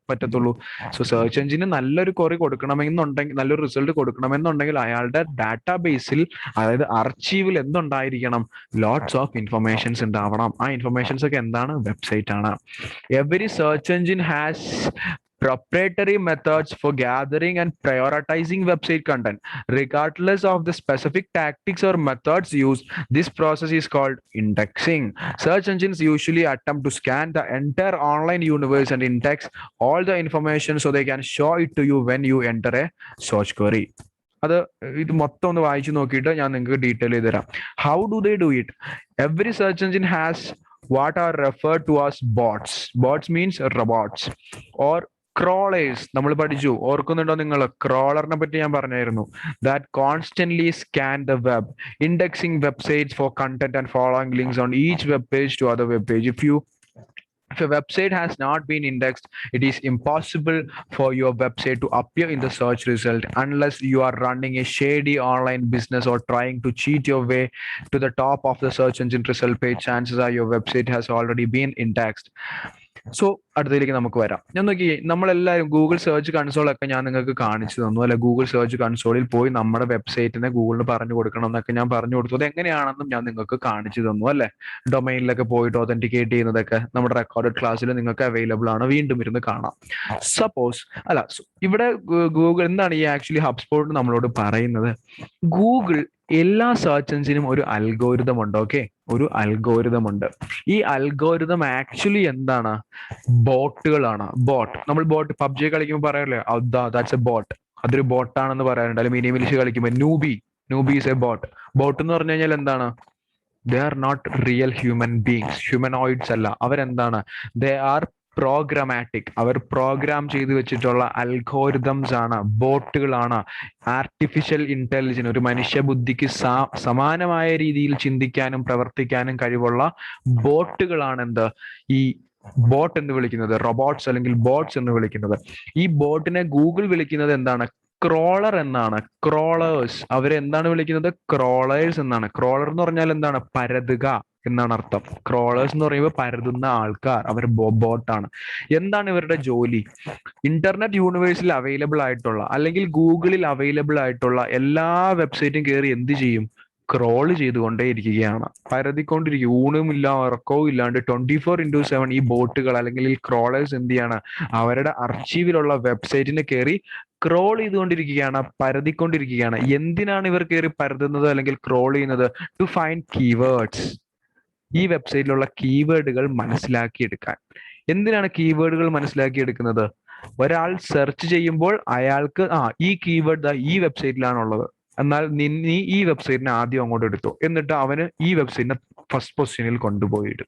പറ്റത്തുള്ളൂ. സോ സെർച്ച് എഞ്ചിന് നല്ലൊരു ക്വറി കൊടുക്കണമെന്നുണ്ടെങ്കിൽ, നല്ലൊരു റിസൾട്ട് കൊടുക്കണമെന്നുണ്ടെങ്കിൽ അയാളുടെ ഡാറ്റാബേസിൽ, അതായത് അർച്ചീവിൽ എന്തുണ്ടായിരിക്കണം? ലോട്ട്സ് ഓഫ് ഇൻഫർമേഷൻസ് ഉണ്ടാവണം. ആ ഇൻഫർമേഷൻസ് ഒക്കെ എന്താണ്? വെബ്സൈറ്റ് ആണ്. Every search engine has proprietary methods for gathering and prioritizing website content. Regardless of the specific tactics or methods used, this process is called indexing. Search engines usually attempt to scan the entire online universe and index all the information so they can show it to you when you enter a search query. ഇത് മൊത്തം ഒന്ന് വായിച്ചു നോക്കിയിട്ട് ഞാൻ നിങ്ങൾക്ക് detail ചെയ്ത് തരാം. How do they do it? Every search engine has what are referred to as bots. Bots means robots or crawlers. നമ്മൾ പഠിച്ചു, ഓർക്കുന്നുണ്ടോ നിങ്ങൾ? ക്രോളറിനെ പറ്റി ഞാൻ പറഞ്ഞായിരുന്നു. That constantly scan the web, indexing websites for content and following links on each web page to other web page. If a website has not been indexed, it is impossible for your website to appear in the search result unless you are running a shady online business or trying to cheat your way to the top of the search engine result page. Chances are your website has already been indexed. So അടുത്തതിലേക്ക് നമുക്ക് വരാം. ഞാൻ നോക്കി, നമ്മളെല്ലാവരും Google search കൺസോളൊക്കെ ഞാൻ നിങ്ങൾക്ക് കാണിച്ചു തന്നു അല്ലെ. ഗൂഗിൾ സെർച്ച് കൺസോളിൽ പോയി നമ്മുടെ വെബ്സൈറ്റിനെ ഗൂഗിളിന് പറഞ്ഞു കൊടുക്കണം എന്നൊക്കെ ഞാൻ പറഞ്ഞു കൊടുത്തു. അത് എങ്ങനെയാണെന്നും ഞാൻ നിങ്ങൾക്ക് കാണിച്ചു തന്നു അല്ലെ. ഡൊമൈനിലൊക്കെ പോയിട്ട് ഒതന്റിക്കേറ്റ് ചെയ്യുന്നതൊക്കെ നമ്മുടെ റെക്കോർഡഡ് ക്ലാസ്സിൽ നിങ്ങൾക്ക് അവൈലബിൾ ആണ്, വീണ്ടും ഇരുന്ന് കാണാം. സപ്പോസ് ഇവിടെ ഗൂഗിൾ എന്താണ് ഈ ആക്ച്വലി ഹബ്സ്പോട്ട് നമ്മളോട് പറയുന്നത്? ഗൂഗിൾ എല്ലാ സെർച്ച് എഞ്ചിനും ഒരു അൽഗോരിതം ഉണ്ട്. ഓക്കെ, ഒരു അൽഗോരിതം ഉണ്ട്. ഈ അൽഗോരിതം ആക്ച്വലി എന്താണ്? ബോട്ടുകളാണ്. നമ്മൾ ബോട്ട് പബ്ജി കളിക്കുമ്പോൾ പറയാറില്ലേ, ദാറ്റ്സ് എ ബോട്ട്, അതൊരു ബോട്ടാണെന്ന് പറയാറുണ്ട്. അല്ലെങ്കിൽ മിനി മിലിഷ് കളിക്കുമ്പോൾ noobie is a bot. Bot എന്ന് പറഞ്ഞു കഴിഞ്ഞാൽ എന്താണ്? They are not real human beings, humanoids അല്ല. അവരെന്താണ്? They are programmatic. അവർ പ്രോഗ്രാം ചെയ്ത് വെച്ചിട്ടുള്ള അൽഗോരിതംസ് ആണ്, ബോട്ടുകളാണ്. ആർട്ടിഫിഷ്യൽ ഇന്റലിജൻസ്, ഒരു മനുഷ്യ ബുദ്ധിക്ക് സമാനമായ രീതിയിൽ ചിന്തിക്കാനും പ്രവർത്തിക്കാനും കഴിവുള്ള ബോട്ടുകളാണ് എന്ത്? ഈ ബോട്ട് എന്ന് വിളിക്കുന്നത്, റോബോട്ട്സ് അല്ലെങ്കിൽ ബോട്ട്സ് എന്ന് വിളിക്കുന്നത്. ഈ ബോട്ടിനെ ഗൂഗിൾ വിളിക്കുന്നത് എന്താണ്? ക്രോളർ എന്നാണ്. ക്രോളേഴ്സ് അവരെ എന്താണ് വിളിക്കുന്നത്? ക്രോളേഴ്സ് എന്നാണ്. ക്രോളർ എന്ന് പറഞ്ഞാൽ എന്താണ്? പരതുക എന്നാണ് അർത്ഥം. ക്രോളേഴ്സ് എന്ന് പറയുമ്പോൾ പരതുന്ന ആൾക്കാർ, അവർ ബോട്ടാണ്. എന്താണ് ഇവരുടെ ജോലി? ഇന്റർനെറ്റ് യൂണിവേഴ്സിൽ അവൈലബിൾ ആയിട്ടുള്ള അല്ലെങ്കിൽ ഗൂഗിളിൽ അവൈലബിൾ ആയിട്ടുള്ള എല്ലാ വെബ്സൈറ്റും കയറി എന്ത് ചെയ്യും? ക്രോൾ ചെയ്തുകൊണ്ടേ ഇരിക്കുകയാണ്, പരതിക്കൊണ്ടിരിക്കും. ഊണുമില്ല ഉറക്കവും ഇല്ലാണ്ട് 24/7 ഈ ബോട്ടുകൾ അല്ലെങ്കിൽ ഈ ക്രോളേഴ്സ് എന്ത് ചെയ്യാണ്? അവരുടെ അർച്ചീവിലുള്ള വെബ്സൈറ്റിനെ കയറി ക്രോൾ ചെയ്തുകൊണ്ടിരിക്കുകയാണ്, പരതിക്കൊണ്ടിരിക്കുകയാണ്. എന്തിനാണ് ഇവർ കയറി പരതുന്നത് അല്ലെങ്കിൽ ക്രോൾ ചെയ്യുന്നത്? To find keywords. ഈ വെബ്സൈറ്റിലുള്ള കീവേഡുകൾ മനസ്സിലാക്കിയെടുക്കാൻ. എന്തിനാണ് കീവേഡുകൾ മനസ്സിലാക്കിയെടുക്കുന്നത്? ഒരാൾ സെർച്ച് ചെയ്യുമ്പോൾ അയാൾക്ക് ഈ കീവേഡ് ഈ വെബ്സൈറ്റിലാണുള്ളത്, എന്നാൽ നീ ഈ വെബ്സൈറ്റിനെ ആദ്യം അങ്ങോട്ട് എടുത്തു, എന്നിട്ട് അവന് ഈ വെബ്സൈറ്റിനെ ഫസ്റ്റ് പൊസിഷനിൽ കൊണ്ടുപോയിടും.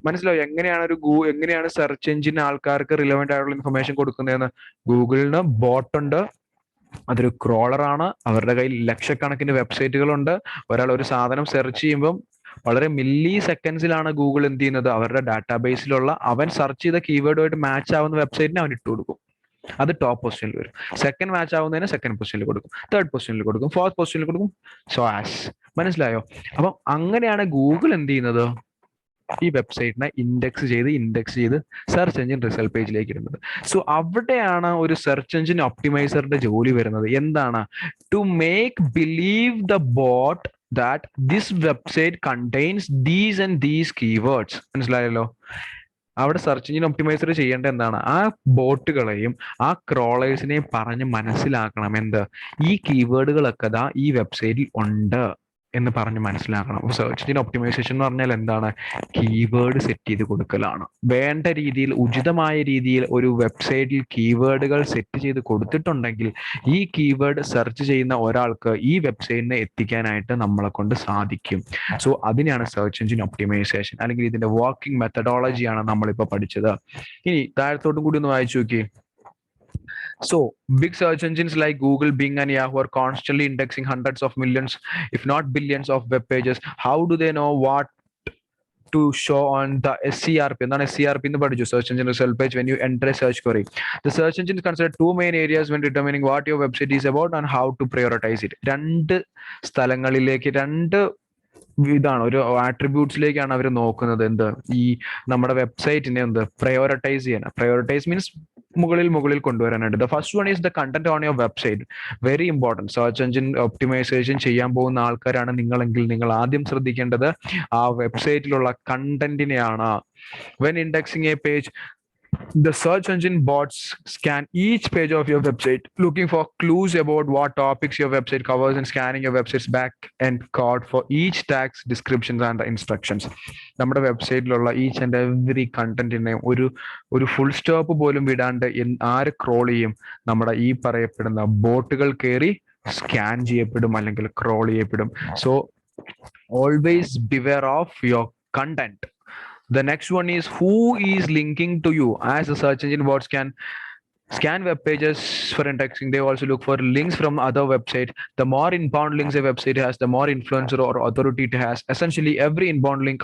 മനസ്സിലാവും എങ്ങനെയാണ് സെർച്ച് എഞ്ചിൻ ആൾക്കാർക്ക് റിലവന്റ് ആയിട്ടുള്ള ഇൻഫർമേഷൻ കൊടുക്കുന്നതെന്ന്? ഗൂഗിളിന് ബോട്ടുണ്ട്, അതൊരു ക്രോളറാണ്. അവരുടെ കയ്യിൽ ലക്ഷക്കണക്കിന് വെബ്സൈറ്റുകളുണ്ട്. ഒരാൾ ഒരു സാധനം സെർച്ച് ചെയ്യുമ്പം വളരെ മില്ലി സെക്കൻഡ്സിലാണ് ഗൂഗിൾ എന്ത് ചെയ്യുന്നത്? അവരുടെ ഡാറ്റാബേസിലുള്ള അവൻ സെർച്ച് ചെയ്ത കീവേഡുമായിട്ട് മാച്ച് ആവുന്ന വെബ്സൈറ്റിനെ അവൻ ഇട്ട് കൊടുക്കും. അത് ടോപ്പ് പൊസിഷനിൽ വരും. സെക്കൻഡ് മാച്ച് ആവുന്നതിന് സെക്കൻഡ് പൊസിഷനിൽ കൊടുക്കും, തേർഡ് പൊസിഷനിൽ കൊടുക്കും, ഫോർത്ത് പൊസിഷനിൽ കൊടുക്കും. സോ ആസ് മനസ്സിലായോ? അപ്പം അങ്ങനെയാണ് ഗൂഗിൾ എന്ത് ചെയ്യുന്നത്? ഈ വെബ്സൈറ്റിനെ ഇൻഡെക്സ് ചെയ്ത് സെർച്ച് എഞ്ചിൻ റിസൾട്ട് പേജിലേക്ക് ഇടുന്നത്. സോ അവിടെയാണ് ഒരു സെർച്ച് എഞ്ചിൻ ഒപ്റ്റിമൈസറിന്റെ ജോലി വരുന്നത്. എന്താണ്? To make believe the bot that this website contains these and these keywords. മനസ്സിലായല്ലോ? അവിടെ സെർച്ച് എഞ്ചിൻ ഒപ്റ്റിമൈസർ ചെയ്യേണ്ട എന്താണ്? ആ ബോട്ടുകളെയും ആ ക്രോളേഴ്സിനെയും പറഞ്ഞ് മനസ്സിലാക്കണം. എന്ത്? ഈ കീവേഡുകളൊക്കെ ഈ വെബ്സൈറ്റിൽ ഉണ്ട് എന്ന് പറഞ്ഞ് മനസ്സിലാക്കണം. അപ്പോൾ സെർച്ച് എഞ്ചിൻ ഒപ്റ്റിമൈസേഷൻ എന്ന് പറഞ്ഞാൽ എന്താണ്? കീവേഡ് സെറ്റ് ചെയ്ത് കൊടുക്കലാണ്. വേണ്ട രീതിയിൽ, ഉചിതമായ രീതിയിൽ ഒരു വെബ്സൈറ്റിൽ കീവേഡുകൾ സെറ്റ് ചെയ്ത് കൊടുത്തിട്ടുണ്ടെങ്കിൽ ഈ കീവേഡ് സെർച്ച് ചെയ്യുന്ന ഒരാൾക്ക് ഈ വെബ്സൈറ്റിനെ എത്തിക്കാനായിട്ട് നമ്മളെ കൊണ്ട് സാധിക്കും. സോ അതിനെയാണ് സെർച്ച് എഞ്ചിൻ ഒപ്റ്റിമൈസേഷൻ, അല്ലെങ്കിൽ ഇതിന്റെ വർക്കിംഗ് മെത്തഡോളജിയാണ് നമ്മളിപ്പോൾ പഠിച്ചത്. ഇനി താഴത്തോട്ടും കൂടി ഒന്ന് വായിച്ചു നോക്കി. So, big search engines like Google, Bing, and Yahoo are constantly indexing hundreds of millions, if not billions, of web pages. How do they know what to show on the SERP? എന്താണ് SERP എന്ന് പഠിച്ചു? Search Engine Result Page. When you enter a search query, the search engine consider two main areas when determining what your website is about and how to prioritize it. രണ്ട് സ്ഥലങ്ങളിലേക്ക്, ഇതാണ് ഒരു ആട്രിബ്യൂട്ട്സിലേക്കാണ് അവർ നോക്കുന്നത്. എന്ത്? ഈ നമ്മുടെ വെബ്സൈറ്റിനെ പ്രയോറിറ്റൈസ് ചെയ്യാൻ. പ്രയോറിറ്റൈസ് മീൻസ് മുകളിൽ കൊണ്ടുവരാനായിട്ട്. The first one is the content on your website. Very important. Search engine optimization ചെയ്യാൻ പോകുന്ന ആൾക്കാരാണ് നിങ്ങളെങ്കിൽ നിങ്ങൾ ആദ്യം ശ്രദ്ധിക്കേണ്ടത് ആ വെബ്സൈറ്റിലുള്ള കണ്ടന്റിനെയാണ്. When indexing a page, the search engine bots scan each page of your website looking for clues about what topics your website covers and scanning your website's back end code for each tags, descriptions and the instructions. നമ്മുടെ വെബ്സൈറ്റിലുള്ള each and every കണ്ടന്റിനെ ഒരു full stop പോലും വിടാണ്ട് ആര് crawl ചെയ്യും? നമ്മുടെ ഈ പറയപ്പെടുന്ന ബോട്ടുകൾ കയറി സ്കാൻ ചെയ്യപ്പെടും അല്ലെങ്കിൽ ക്രോൾ ചെയ്യപ്പെടും. So always beware of your content. The next one is who is linking to you. As the search engine bots can scan web pages for indexing, they also look for links from other websites. The more inbound links a website has, the more influencer or authority it has. Essentially, every inbound link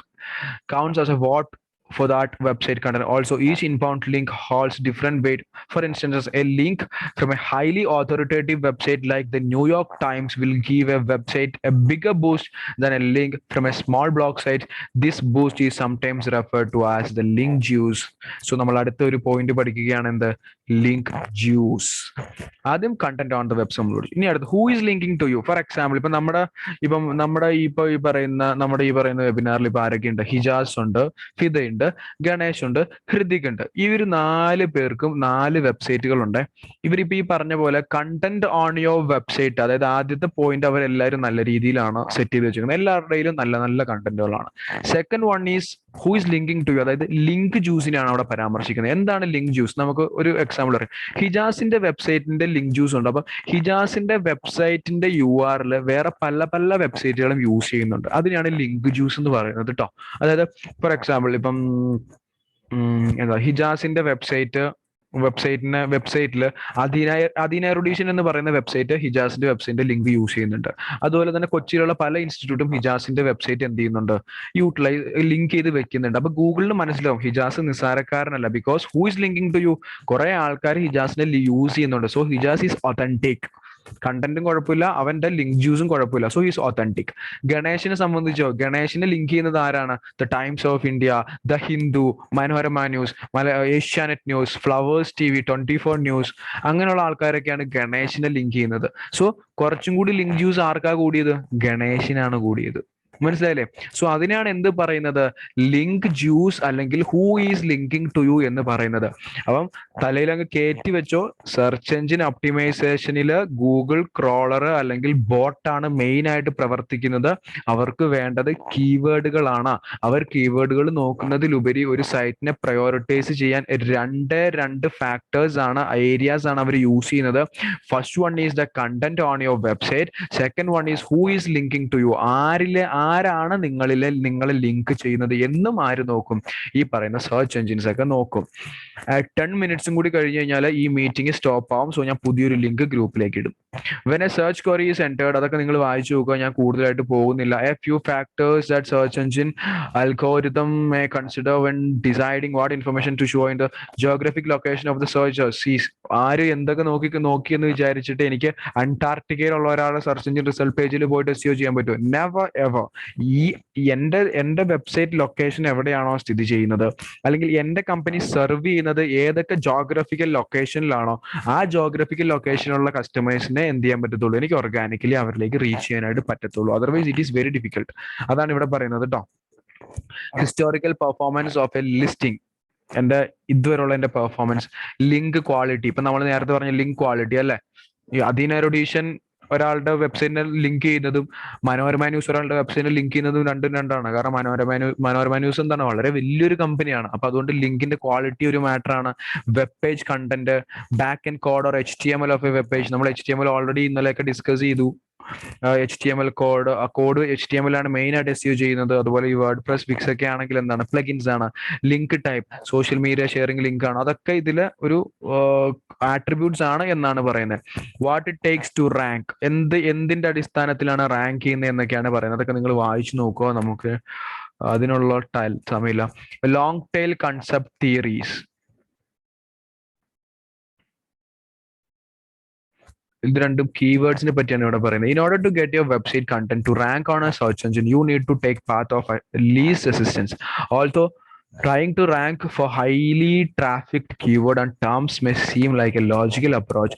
counts as a vote for that website content. Also, each inbound link holds different weight. For instance, a link from a highly authoritative website like the New York Times will give a website a bigger boost than a link from a small blog site. This boost is sometimes referred to as the link juice. So നമ്മൾ അടുത്ത ഒരു point പഠിക്കുകയാണ്. എന്ത്? Link juice. ആദ്യം content on the website. ഇനി അടുത്ത് who is linking to you. For example നമ്മുടെ ഈ പറയുന്ന വെബിനാറിൽ ഇപ്പൊ ആരൊക്കെ ഉണ്ട്? ഹിജാസ് ഉണ്ട്, ഫിദയുണ്ട്, ഗണേഷ് ഉണ്ട്, ഹൃതിക് ഉണ്ട്. ഇവർ 4 പേർക്കും 4 വെബ്സൈറ്റുകളുണ്ട്. ഇവരിപ്പോ ഈ പറഞ്ഞ പോലെ കണ്ടന്റ് ഓൺ യുവർ വെബ്സൈറ്റ്, അതായത് ആദ്യത്തെ പോയിന്റ് അവരെല്ലാവരും നല്ല രീതിയിലാണ് സെറ്റ് ചെയ്ത് വെച്ചിരിക്കുന്നത്. എല്ലാവരുടെയും നല്ല നല്ല കണ്ടന്റുകളാണ്. Second one is who is linking to you, അതായത് ലിങ്ക് ജ്യൂസിനെയാണ് അവിടെ പരാമർശിക്കുന്നത്. എന്താണ് ലിങ്ക് ജ്യൂസ്? നമുക്ക് ഒരു എക്സാമ്പിൾ പറയാം. ഹിജാസിന്റെ വെബ്സൈറ്റിന്റെ ലിങ്ക് ജ്യൂസ് ഉണ്ട്. അപ്പൊ ഹിജാസിന്റെ വെബ്സൈറ്റിന്റെ URL വേറെ പല വെബ്സൈറ്റുകളും യൂസ് ചെയ്യുന്നുണ്ട്. അതിനാണ് ലിങ്ക് ജ്യൂസ് എന്ന് പറയുന്നത് കേട്ടോ. അതായത് ഫോർ എക്സാമ്പിൾ ഇപ്പം ഹിജാസിന്റെ വെബ്സൈറ്റിൽ അദീനറുഡീഷൻ എന്ന് പറയുന്ന വെബ്സൈറ്റ് ഹിജാസിന്റെ വെബ്സൈറ്റിന്റെ ലിങ്ക് യൂസ് ചെയ്യുന്നുണ്ട്. അതുപോലെ തന്നെ കൊച്ചിയിലുള്ള പല ഇൻസ്റ്റിറ്റ്യൂട്ടും ഹിജാസിന്റെ വെബ്സൈറ്റ് എന്ത് ചെയ്യുന്നുണ്ട്? ലിങ്ക് ചെയ്ത് വെക്കുന്നുണ്ട്. അപ്പൊ ഗൂഗിളിന് മനസ്സിലാവും ഹിജാസ് നിസ്സാരക്കാരനല്ല. Because who is linking to you? കുറെ ആൾക്കാർ ഹിജാസിനെ യൂസ് ചെയ്യുന്നുണ്ട്. So Hijas is authentic. കണ്ടന്റും കുഴപ്പമില്ല, അവന്റെ ലിങ്ക് ജ്യൂസും കുഴപ്പമില്ല. സോ ഈസ് ഒത്തന്റിക്. ഗണേഷിനെ സംബന്ധിച്ചോ, ഗണേഷിനെ ലിങ്ക് ചെയ്യുന്നത് ആരാണ്? The Times of India, the Hindu, Manorama news, Asianet news, Flowers TV, 24 news, അങ്ങനെയുള്ള ആൾക്കാരൊക്കെയാണ് ഗണേഷിനെ ലിങ്ക് ചെയ്യുന്നത്. സോ കുറച്ചും കൂടി ലിങ്ക് ജ്യൂസ് ആർക്കാ കൂടിയത്? ഗണേഷിനാണ് കൂടിയത്. മനസ്സിലായില്ലേ? സോ അതിനാണ് എന്ത് പറയുന്നത്? ലിങ്ക് ജ്യൂസ് അല്ലെങ്കിൽ who is linking to you എന്ന് പറയുന്നത്. അപ്പം തലയിലങ്ങ് കയറ്റി വെച്ചോ, സെർച്ച് എഞ്ചിൻ ഒപ്റ്റിമൈസേഷനിൽ ഗൂഗിൾ ക്രോളർ അല്ലെങ്കിൽ ബോട്ടാണ് മെയിൻ ആയിട്ട് പ്രവർത്തിക്കുന്നത്. അവർക്ക് വേണ്ടത് കീവേഡുകളാണ്. അവർ കീവേഡുകൾ നോക്കുന്നതിലുപരി ഒരു സൈറ്റിനെ പ്രയോറിറ്റൈസ് ചെയ്യാൻ രണ്ട് ഫാക്ടേഴ്സ് ആണ്, ഏരിയാസ് ആണ് അവർ യൂസ് ചെയ്യുന്നത്. First one is the content on your website, second one is who is linking to you. ആരാണ് നിങ്ങളെ ലിങ്ക് ചെയ്യുന്നത് എന്നും ആര് നോക്കും? ഈ പറയുന്ന സെർച്ച് എഞ്ചിൻസ് ഒക്കെ നോക്കും. 10 മിനിറ്റ്സും കൂടി കഴിഞ്ഞ് കഴിഞ്ഞാൽ ഈ മീറ്റിംഗ് സ്റ്റോപ്പ് ആവും. സോ ഞാൻ പുതിയൊരു ലിങ്ക് ഗ്രൂപ്പിലേക്ക് ഇടും. When A search query is entered, അതൊക്കെ നിങ്ങൾ വായിച്ചു നോക്കുക, ഞാൻ കൂടുതലായിട്ട് പോകുന്നില്ല. A few factors that search engine algorithm may consider when deciding what information to show in the geographic location of the searcher. ആര് എന്തൊക്കെ നോക്കിയെന്ന് വിചാരിച്ചിട്ട് എനിക്ക് അന്റാർട്ടിക്കയിലുള്ള ഒരാളെ സെർച്ച് എഞ്ചിൻ റിസൾട്ട് പേജിൽ പോയിട്ട് SEO ചെയ്യാൻ പറ്റുമോ? Never ever. എന്റെ വെബ്സൈറ്റ് ലൊക്കേഷൻ എവിടെയാണോ സ്ഥിതി ചെയ്യുന്നത്, അല്ലെങ്കിൽ എന്റെ കമ്പനി സെർവ് ചെയ്യുന്നത് ഏതൊക്കെ ജോഗ്രഫിക്കൽ ലൊക്കേഷനിലാണോ, ആ ജോഗ്രഫിക്കൽ ലൊക്കേഷനിലുള്ള കസ്റ്റമേഴ്സിനെ എന്ത് ചെയ്യാൻ പറ്റത്തുള്ളൂ? എനിക്ക് ഓർഗാനിക്കലി അവരിലേക്ക് റീച്ച് ചെയ്യാനായിട്ട് പറ്റത്തുള്ളൂ. Otherwise it is very difficult. അതാണ് ഇവിടെ പറയുന്നത് കേട്ടോ. Historical performance of A listing, എന്റെ ഇതുവരെയുള്ള എന്റെ പെർഫോമൻസ്. ലിങ്ക് ക്വാളിറ്റി, ഇപ്പൊ നമ്മൾ നേരത്തെ പറഞ്ഞ ലിങ്ക് ക്വാളിറ്റി അല്ലെ. ഈ അദീന എഡിഷൻ ഒരാളുടെ വെബ്സൈറ്റിനെ ലിങ്ക് ചെയ്യുന്നതും മനോരമ ന്യൂസ് ഒരാളുടെ വെബ്സൈറ്റിനെ ലിങ്ക് ചെയ്യുന്നതും രണ്ടാണ്. കാരണം മനോരമ ന്യൂസ് എന്താണ്, വളരെ വലിയൊരു കമ്പനിയാണ്. അപ്പൊ അതുകൊണ്ട് ലിങ്കിന്റെ ക്വാളിറ്റി ഒരു മാറ്റർ ആണ്. Web page content, back and code or HTML of A web page. നമ്മൾ HTML ഓൾറെഡി ഇന്നലെയൊക്കെ ഡിസ്കസ് ചെയ്തു. HTML കോഡ്, ആ കോഡ് HTML ആണ് മെയിൻ ആയിട്ട് SEO ചെയ്യുന്നത്. അതുപോലെ ഈ വേർഡ് പ്രസ്, വിക്സ് ഒക്കെ ആണെങ്കിൽ എന്താണ്, പ്ലഗിൻസ് ആണ്. Link type, social media sharing link ആണ്. അതൊക്കെ ഇതിലെ ഒരു ആട്രിബ്യൂട്ട്സ് ആണ് എന്നാണ് പറയുന്നത്. What it takes to rank, എന്തിന്റെ അടിസ്ഥാനത്തിലാണ് റാങ്ക് ചെയ്യുന്നത് എന്നൊക്കെയാണ് പറയുന്നത്. അതൊക്കെ നിങ്ങൾ വായിച്ചു നോക്കുക. നമുക്ക് അതിനുള്ള സമയമില്ല. ലോങ് ടൈൽ കൺസെപ്റ്റ് തിയറീസ്, ഇത് രണ്ടും കീവേഡ്സിനെ പറ്റിയാണ് ഇവിടെ പറയുന്നത്. In order to get your website content to rank on a search engine, you need to take path of least resistance. Also trying to rank for highly trafficked keyword and terms may seem like a logical approach.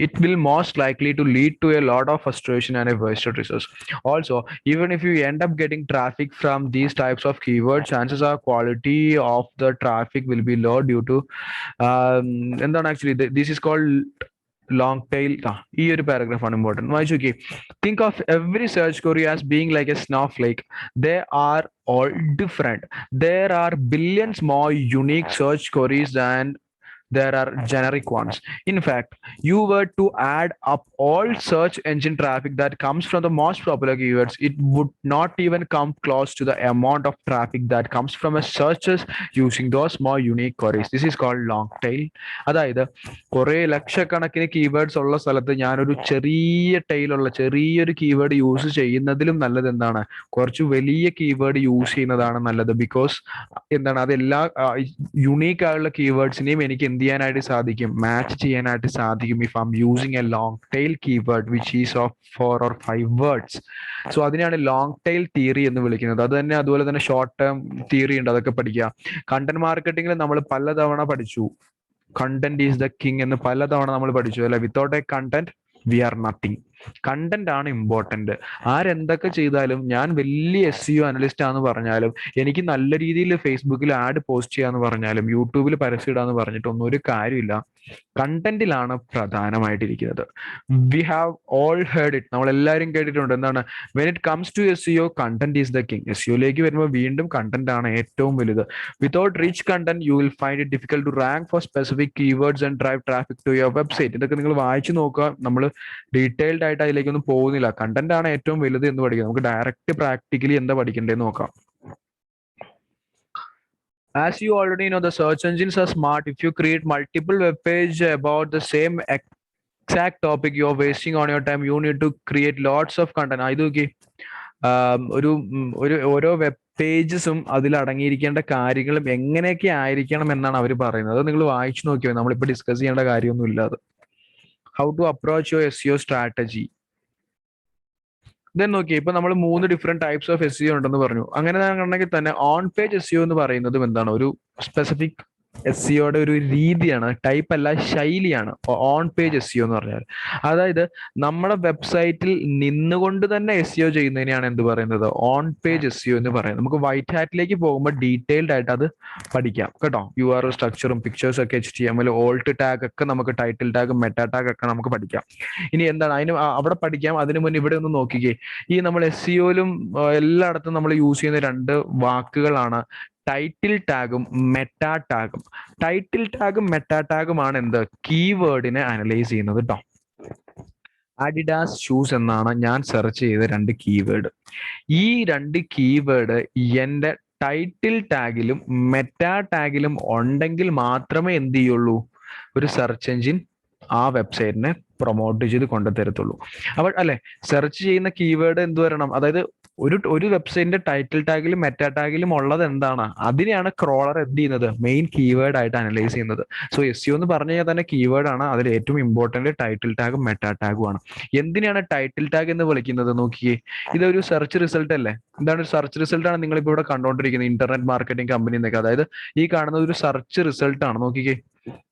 It will most likely to lead to a lot of frustration and a wasted resource. Also, even if you end up getting traffic from these types of keywords, chances are quality of the traffic will be low due to and then actually this is called long tail. ഈ ഒരു paragraph ആണ് important. വായിച്ചു നോക്കി. Think of every search query as being like a snowflake. They are all different. There are billions more unique search queries than there are generic ones. In fact, you were to add up all search engine traffic that comes from the most popular keywords, it would not even come close to the amount of traffic that comes from a searches using those more unique queries. This is called long tail. അതായത് കുറെ ലക്ഷക്കണക്കിന് keywords ഉള്ള സ്ഥലത്ത് ഞാനൊരു ചെറിയൊരു keyword use ചെയ്യുന്നതിലും നല്ലത് എന്താണ്, കുറച്ച് വലിയ കീവേഡ് യൂസ് ചെയ്യുന്നതാണ് നല്ലത്. ബിക്കോസ് എന്താണ്, അതെല്ലാ യുണീക്ക് ആയുള്ള കീവേഡ്സിനെയും എനിക്ക് എന്ത് ചെയ്യാനായിട്ട് സാധിക്കും, മാച്ച് ചെയ്യാനായിട്ട് സാധിക്കും. If I M using A long tile keyword which is of 4 or 5 words. So അതിനാണ് ലോങ് ടൈൽ തിയറി എന്ന് വിളിക്കുന്നത്. അതുപോലെ തന്നെ ഷോർട്ട് ടേം തിയറി ഉണ്ട്, അതൊക്കെ പഠിക്കുക. കണ്ടന്റ് മാർക്കറ്റിംഗിൽ നമ്മൾ പലതവണ പഠിച്ചു, കണ്ടന്റ് ഈസ് ദ കിങ് എന്ന് പലതവണ നമ്മൾ പഠിച്ചു അല്ലെ. Without a content we are nothing. Content ആണ് ഇമ്പോർട്ടന്റ്. ആരെന്തൊക്കെ ചെയ്താലും, ഞാൻ വലിയ SEO അനലിസ്റ്റ് ആണെന്ന് പറഞ്ഞാലും, എനിക്ക് നല്ല രീതിയിൽ ഫേസ്ബുക്കിൽ ആഡ് പോസ്റ്റ് ചെയ്യാന്ന് പറഞ്ഞാലും, യൂട്യൂബിൽ പരസ്യം ഇടാന്ന് പറഞ്ഞിട്ടൊന്നും ഒരു കാര്യമില്ല. കണ്ടന്റിലാണ് പ്രധാനമായിട്ടിരിക്കുന്നത്. We have all heard it, നമ്മൾ എല്ലാവരും കേട്ടിട്ടുണ്ട്. എന്താണ്, when it comes to SEO, content is the king. SEOയിലേക്ക് വരുമ്പോൾ വീണ്ടും കണ്ടന്റ് ആണ് ഏറ്റവും വലുത്. Without rich content you will find it difficult to rank for specific keywords and drive traffic to your website. ഇതൊക്കെ നിങ്ങൾ വായിച്ചു നോക്കുക. നമ്മൾ ഡീറ്റെയിൽഡ് ആയിട്ട് അതിലേക്കൊന്നും പോകുന്നില്ല. കണ്ടന്റ് ആണ് ഏറ്റവും വലുത് എന്ന് പഠിക്കുക. നമുക്ക് ഡയറക്റ്റ് പ്രാക്ടിക്കലി എന്താ പഠിക്കേണ്ടതെന്ന് നോക്കാം. As you already know, the search engines are smart. If you create multiple web pages about the same exact topic, you're wasting on your time. You need to create lots of content. ഇതൊക്കെ ഓരോ web പേജസും അതിൽ അടങ്ങിയിരിക്കേണ്ട കാര്യങ്ങളും എങ്ങനെയൊക്കെ ആയിരിക്കണം എന്നാണ് അവർ പറയുന്നത്. അത് നിങ്ങൾ വായിച്ചു നോക്കിയോ, നമ്മളിപ്പോൾ ഡിസ്കസ് ചെയ്യേണ്ട കാര്യമൊന്നും ഇല്ലാതെ. How to approach your SEO strategy. Then നോക്കി ഇപ്പൊ നമ്മൾ 3 ഡിഫറെന്റ് ടൈപ്സ് ഓഫ് SEO ഉണ്ടെന്ന് പറഞ്ഞു. അങ്ങനെ ആണെങ്കിൽ തന്നെ ഓൺ പേജ് SEO എന്ന് പറയുന്നതും എന്താണ്, ഒരു സ്പെസിഫിക് SEOയുടെ ഒരു രീതിയാണ്, ടൈപ്പ് അല്ല, ശൈലിയാണ് ഓൺ പേജ് SEO എന്ന് പറഞ്ഞാൽ. അതായത് നമ്മുടെ വെബ്സൈറ്റിൽ നിന്നുകൊണ്ട് തന്നെ SEO ചെയ്യുന്നതിനെയാണ് എന്ത് പറയുന്നത്, ഓൺ പേജ് SEO എന്ന് പറയുന്നത്. നമുക്ക് വൈറ്റ് ഹാറ്റിലേക്ക് പോകുമ്പോൾ ഡീറ്റെയിൽഡ് ആയിട്ട് അത് പഠിക്കാം കേട്ടോ. URL സ്ട്രക്ചറും പിക്ചേഴ്സും ഒക്കെ HTML, ഓൾട്ട് ടാഗ് ഒക്കെ നമുക്ക്, ടൈറ്റിൽ ടാഗ്, മെറ്റാ ടാഗ് ഒക്കെ നമുക്ക് പഠിക്കാം. ഇനി എന്താണ് അതിന് അവിടെ പഠിക്കാം. അതിനു മുന്നേ ഇവിടെ ഒന്ന് നോക്കിക്കേ. ഈ നമ്മൾ SEOയിലും എല്ലായിടത്തും നമ്മൾ യൂസ് ചെയ്യുന്ന 2 വാക്കുകളാണ് ടൈറ്റിൽ ടാഗും മെറ്റാ ടാഗും. ടൈറ്റിൽ ടാഗും മെറ്റാ ടാഗുമാണ് എന്ത്, കീവേഡിനെ അനലൈസ് ചെയ്യുന്നത് കേട്ടോ. അഡിഡാസ് ഷൂസ് എന്നാണ് ഞാൻ സെർച്ച് ചെയ്ത 2 കീവേഡ്. ഈ 2 കീവേഡ് എന്റെ ടൈറ്റിൽ ടാഗിലും മെറ്റാ ടാഗിലും ഉണ്ടെങ്കിൽ മാത്രമേ എന്ത് ചെയ്യുള്ളൂ, ഒരു സെർച്ച് എഞ്ചിൻ ആ വെബ്സൈറ്റിനെ പ്രൊമോട്ട് ചെയ്ത് കൊണ്ടുതരത്തുള്ളൂ. അപ്പോൾ അല്ലെ, സെർച്ച് ചെയ്യുന്ന കീവേഡ് എന്ത് വരണം, അതായത് ഒരു വെബ്സൈറ്റിന്റെ ടൈറ്റിൽ ടാഗിലും മെറ്റാ ടാഗിലും ഉള്ളത് എന്താണ്, അതിനെയാണ് ക്രോളർ എന്ത് ചെയ്യുന്നത്, മെയിൻ കീവേഡ് ആയിട്ട് അനലൈസ് ചെയ്യുന്നത്. സോ SEO എന്ന് പറഞ്ഞു കഴിഞ്ഞാൽ തന്നെ കീവേഡ് ആണ്. അതിൽ ഏറ്റവും ഇമ്പോർട്ടന്റ് ടൈറ്റിൽ ടാഗും മെറ്റാ ടാഗും ആണ്. എന്തിനാണ് ടൈറ്റിൽ ടാഗ് എന്ന് വിളിക്കുന്നത് നോക്കിയേ. ഇതൊരു സെർച്ച് റിസൾട്ട് അല്ലേ. എന്താണ് ഒരു സെർച്ച് റിസൾട്ട് ആണ് നിങ്ങളിപ്പോൾ ഇവിടെ കണ്ടുകൊണ്ടിരിക്കുന്നത്, ഇന്റർനെറ്റ് മാർക്കറ്റിംഗ് കമ്പനി എന്നൊക്കെ. അതായത് ഈ കാണുന്നത് ഒരു സെർച്ച് റിസൾട്ട് ആണ്. നോക്കിക്കേ,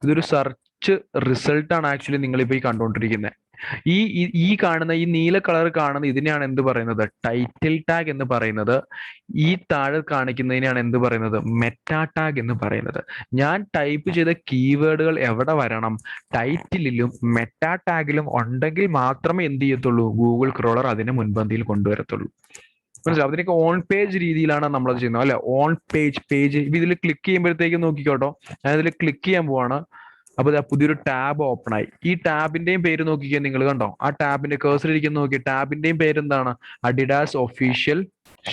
ഇതൊരു സെർച്ച് റിസൾട്ട് ആണ് ആക്ച്വലി നിങ്ങളിപ്പോൾ ഈ കണ്ടുകൊണ്ടിരിക്കുന്നത്. ഈ കാണുന്ന ഈ നീല കളർ കാണുന്ന ഇതിനെയാണ് എന്ത് പറയുന്നത്, ടൈറ്റിൽ ടാഗ് എന്ന് പറയുന്നത്. ഈ താഴെ കാണിക്കുന്നതിനെയാണ് എന്ത് പറയുന്നത്, മെറ്റാ ടാഗ് എന്ന് പറയുന്നത്. ഞാൻ ടൈപ്പ് ചെയ്ത കീവേഡുകൾ എവിടെ വരണം, ടൈറ്റിലും മെറ്റാ ടാഗിലും ഉണ്ടെങ്കിൽ മാത്രമേ എന്ത് ചെയ്യത്തുള്ളൂ, ഗൂഗിൾ ക്രോളർ അതിനെ മുൻപന്തിയിൽ കൊണ്ടുവരത്തുള്ളൂ. മനസ്സിലാവും. അതിനൊക്കെ ഓൺ പേജ് രീതിയിലാണ് നമ്മളത് ചെയ്യുന്നത് അല്ലെ. ഓൺ പേജ് ഇതിൽ ക്ലിക്ക് ചെയ്യുമ്പോഴത്തേക്കും നോക്കിക്കോട്ടോ, ഞാൻ ഇതിൽ ക്ലിക്ക് ചെയ്യാൻ പോവാണ്. അപ്പൊ പുതിയൊരു ടാബ് ഓപ്പൺ ആയി. ഈ ടാബിന്റെയും പേര് നോക്കിക്കേ, നിങ്ങൾ കണ്ടോ, ആ ടാബിന്റെ കേഴ്സർ ഇരിക്കുന്ന നോക്കി. ടാബിന്റെയും പേര് എന്താണ്, അഡിഡാസ് ഒഫീഷ്യൽ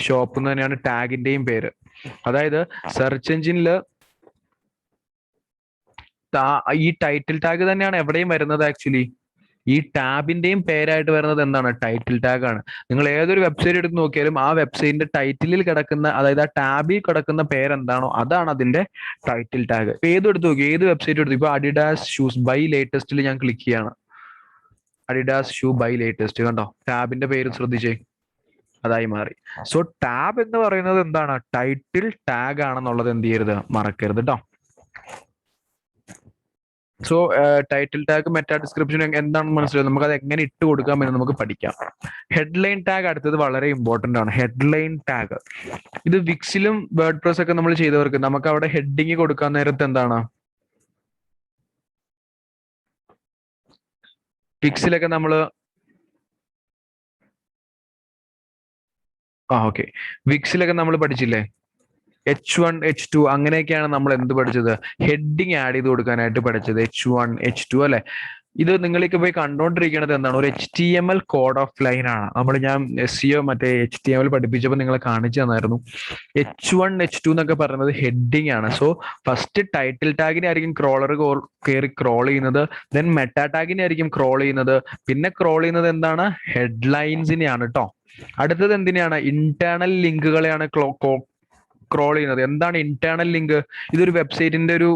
ഷോപ്പ് എന്ന് തന്നെയാണ് ടാഗിന്റെയും പേര്. അതായത് സെർച്ച് എഞ്ചിനിൽ ഈ ടൈറ്റിൽ ടാഗ് തന്നെയാണ് എവിടെയും വരുന്നത്. ആക്ച്വലി ഈ ടാബിന്റെയും പേരായിട്ട് വരുന്നത് എന്താണ്, ടൈറ്റിൽ ടാഗ് ആണ്. നിങ്ങൾ ഏതൊരു വെബ്സൈറ്റ് എടുത്ത് നോക്കിയാലും ആ വെബ്സൈറ്റിന്റെ ടൈറ്റിലിൽ കിടക്കുന്ന, അതായത് ആ ടാബിൽ കിടക്കുന്ന പേരെന്താണോ അതാണ് അതിന്റെ ടൈറ്റിൽ ടാഗ്. ഏതും എടുത്ത് നോക്കി, ഏത് വെബ്സൈറ്റ് എടുത്തു. ഇപ്പൊ അഡിഡാസ് ഷൂസ് ബൈ ലേറ്റസ്റ്റിൽ ഞാൻ ക്ലിക്ക് ചെയ്യാണ്. അഡിഡാസ് ഷൂ ബൈ ലേറ്റസ്റ്റ് കണ്ടോ, ടാബിന്റെ പേര് ശ്രദ്ധിച്ചേ, അതായി മാറി. സോ ടാബ് എന്ന് പറയുന്നത് എന്താണ്, ടൈറ്റിൽ ടാഗ് ആണെന്നുള്ളത് എന്ത് ചെയ്യരുത്, മറക്കരുത് കേട്ടോ. So title tag meta description എന്താണെന്ന് മനസ്സിലാവും. നമുക്ക് അത് എങ്ങനെ ഇട്ട് കൊടുക്കാം എന്ന് നമുക്ക് പഠിക്കാം. ഹെഡ്ലൈൻ ടാഗ് അടുത്തത് വളരെ ഇമ്പോർട്ടന്റ് ആണ്. ഹെഡ്ലൈൻ ടാഗ് ഇത് വിക്സിലും വേർഡ് പ്രസ് ഒക്കെ നമ്മൾ ചെയ്തവർക്ക് നമുക്ക് അവിടെ ഹെഡിങ് കൊടുക്കാൻ നേരത്ത് എന്താണ്, വിക്സിലൊക്കെ നമ്മൾ ഓക്കെ, വിക്സിലൊക്കെ നമ്മൾ പഠിച്ചില്ലേ, H1 H2 അങ്ങനെയൊക്കെയാണ് നമ്മൾ എന്ത് പഠിച്ചത്, ഹെഡിങ് ആഡ് ചെയ്ത് കൊടുക്കാനായിട്ട് പഠിച്ചത്. H1 H2 അല്ലെ. ഇത് നിങ്ങൾക്ക് പോയി കണ്ടോണ്ടിരിക്കുന്നത് എന്താണ്, ഒരു HTML കോഡ് ഓഫ് ലൈൻ ആണ്. ഞാൻ SEO മറ്റേ HTML പഠിപ്പിച്ചപ്പോൾ നിങ്ങളെ കാണിച്ചു തന്നായിരുന്നു. H1 H2 എന്നൊക്കെ പറയുന്നത് ഹെഡിങ് ആണ്. സോ ഫസ്റ്റ് ടൈറ്റിൽ ടാഗിനെ ആയിരിക്കും ക്രോളർ കയറി ക്രോൾ ചെയ്യുന്നത്, ദെൻ മെറ്റാ ടാഗിനെ ആയിരിക്കും ക്രോൾ ചെയ്യുന്നത്, പിന്നെ ക്രോൾ ചെയ്യുന്നത് എന്താണ്, ഹെഡ്ലൈൻസിനെയാണ് കേട്ടോ. അടുത്തത് എന്തിനാണ്, ഇന്റേണൽ ലിങ്കുകളെയാണ് ക്രോൾ ചെയ്യുന്നത്. എന്താണ് ഇന്റേണൽ ലിങ്ക്, ഇതൊരു വെബ്സൈറ്റിന്റെ ഒരു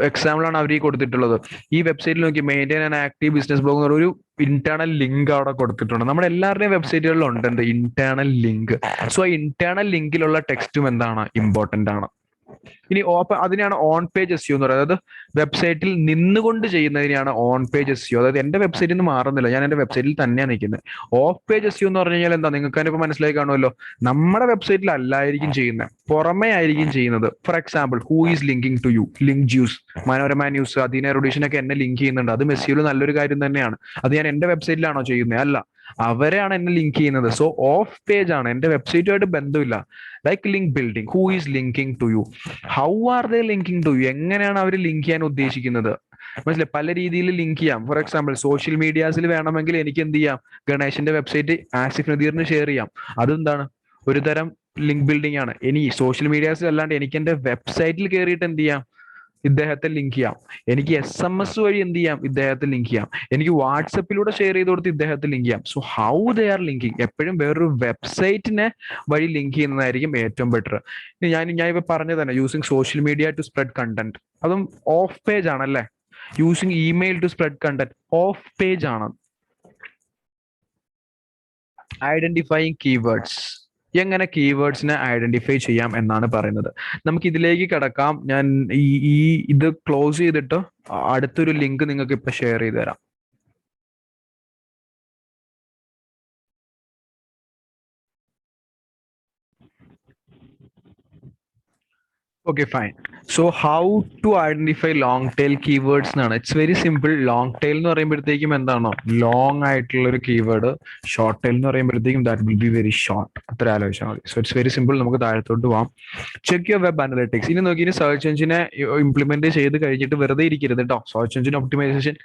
എക്സാമ്പിൾ ആണ് അവർ കൊടുത്തിട്ടുള്ളത്. ഈ വെബ്സൈറ്റിൽ നോക്കി, maintain and active business blog എന്ന് ഒരു ഇന്റേണൽ ലിങ്ക് അവിടെ കൊടുത്തിട്ടുണ്ട്. നമ്മുടെ എല്ലാവരുടെയും വെബ്സൈറ്റുകളിലും ഉണ്ട് എന്ത്, ഇന്റേണൽ ലിങ്ക്. സോ ഇന്റേണൽ ലിങ്കിലുള്ള ടെക്സ്റ്റും എന്താണ്, ഇമ്പോർട്ടന്റ് ആണ്. ഇനി അതിനെയാണ് ഓൺ പേജ് SEO എന്ന് പറയുന്നത്. അതായത് വെബ്സൈറ്റിൽ നിന്നുകൊണ്ട് ചെയ്യുന്നതിനെയാണ് ഓൺ പേജ് SEO. അതായത് എന്റെ വെബ്സൈറ്റിൽ നിന്ന് മാറുന്നില്ല, ഞാൻ എന്റെ വെബ്സൈറ്റിൽ തന്നെയാണ് നിൽക്കുന്നത്. ഓഫ് പേജ് SEO എന്ന് പറഞ്ഞു കഴിഞ്ഞാൽ എന്താ, നിങ്ങൾക്ക് തന്നെ ഇപ്പൊ മനസ്സിലായി കാണുമല്ലോ, നമ്മുടെ വെബ്സൈറ്റിൽ അല്ലായിരിക്കും ചെയ്യുന്നത്, പുറമേ ആയിരിക്കും ചെയ്യുന്നത്. For example, who is linking to you, link juice, Manorama news, അദീന റൊഡീഷൻ ഒക്കെ എന്നെ ലിങ്ക് ചെയ്യുന്നുണ്ട്. അത് SEO നല്ലൊരു കാര്യം തന്നെയാണ്. അത് ഞാൻ എന്റെ വെബ്സൈറ്റിലാണോ ചെയ്യുന്നത്, അല്ല, അവരെയാണ് എന്നെ ലിങ്ക് ചെയ്യുന്നത്. സോ ഓഫ് പേജ് ആണ്, എന്റെ വെബ്സൈറ്റുമായിട്ട് ബന്ധമില്ല. Like link building, who is linking to you, how are they linking to you, എങ്ങനെയാണ് അവർ ലിങ്ക് ചെയ്യാൻ ഉദ്ദേശിക്കുന്നത്, മനസ്സിലായി. പല രീതിയിൽ ലിങ്ക് ചെയ്യാം. ഫോർ എക്സാമ്പിൾ, സോഷ്യൽ മീഡിയാസിൽ വേണമെങ്കിൽ എനിക്ക് എന്ത് ചെയ്യാം, ഗണേശന്റെ വെബ്സൈറ്റ് ആസിഫ് നദീറിന് ഷെയർ ചെയ്യാം. അതെന്താണ്, ഒരു തരം ലിങ്ക് ബിൽഡിംഗ് ആണ്. ഇനി സോഷ്യൽ മീഡിയാസിൽ അല്ലാണ്ട് എനിക്ക് എന്റെ വെബ്സൈറ്റിൽ കയറിയിട്ട് എന്ത് ചെയ്യാം, ഇദ്ദേഹത്തെ ലിങ്ക് ചെയ്യാം. എനിക്ക് SMS വഴി എന്ത് ചെയ്യാം, ഇദ്ദേഹത്തെ ലിങ്ക് ചെയ്യാം. എനിക്ക് വാട്സപ്പിലൂടെ ഷെയർ ചെയ്ത് കൊടുത്ത് ഇദ്ദേഹത്തെ ലിങ്ക് ചെയ്യാം. So how they are linking, എപ്പോഴും വേറൊരു വെബ്സൈറ്റിനെ വഴി ലിങ്ക് ചെയ്യുന്നതായിരിക്കും ഏറ്റവും ബെറ്റർ. ഞാൻ ഇപ്പൊ പറഞ്ഞു തന്നെ, using social media to spread content, അതും ഓഫ് പേജ് ആണല്ലേ. Using email to spread content. Off page ആണ്. Identifying keywords. എങ്ങനെ കീവേഡ്സിനെ ഐഡന്റിഫൈ ചെയ്യാം എന്നാണ് പറയുന്നത്. നമുക്ക് ഇതിലേക്ക് കിടക്കാം. ഞാൻ ഈ ഇത് ക്ലോസ് ചെയ്തിട്ട് അടുത്തൊരു ലിങ്ക് നിങ്ങൾക്ക് ഇപ്പൊ ഷെയർ ചെയ്ത് തരാം. Okay, fine. So how to identify long tail keywords എന്നാണ്. It's very simple. Long tail എന്ന് പറയുമ്പോഴത്തേക്കും എന്താണോ ലോങ് ആയിട്ടുള്ള ഒരു കീവേഡ്, ഷോർട്ട് ടെയിൽ എന്ന് പറയുമ്പോഴത്തേക്കും that will be very short. അത്ര ആലോചിച്ചാൽ മതി. So it's very simple. നമുക്ക് താഴത്തോട്ട് പോവാം. Check your web analytics. ഇനി നോക്കി, ഇനി സെർച്ച് എഞ്ചിനെ ഇംപ്ലിമെന്റ് ചെയ്ത് കഴിഞ്ഞിട്ട് വെറുതെ ഇരിക്കരുത് കേട്ടോ. സെർച്ച് എഞ്ചിൻ ഒപ്റ്റിമൈസേഷൻ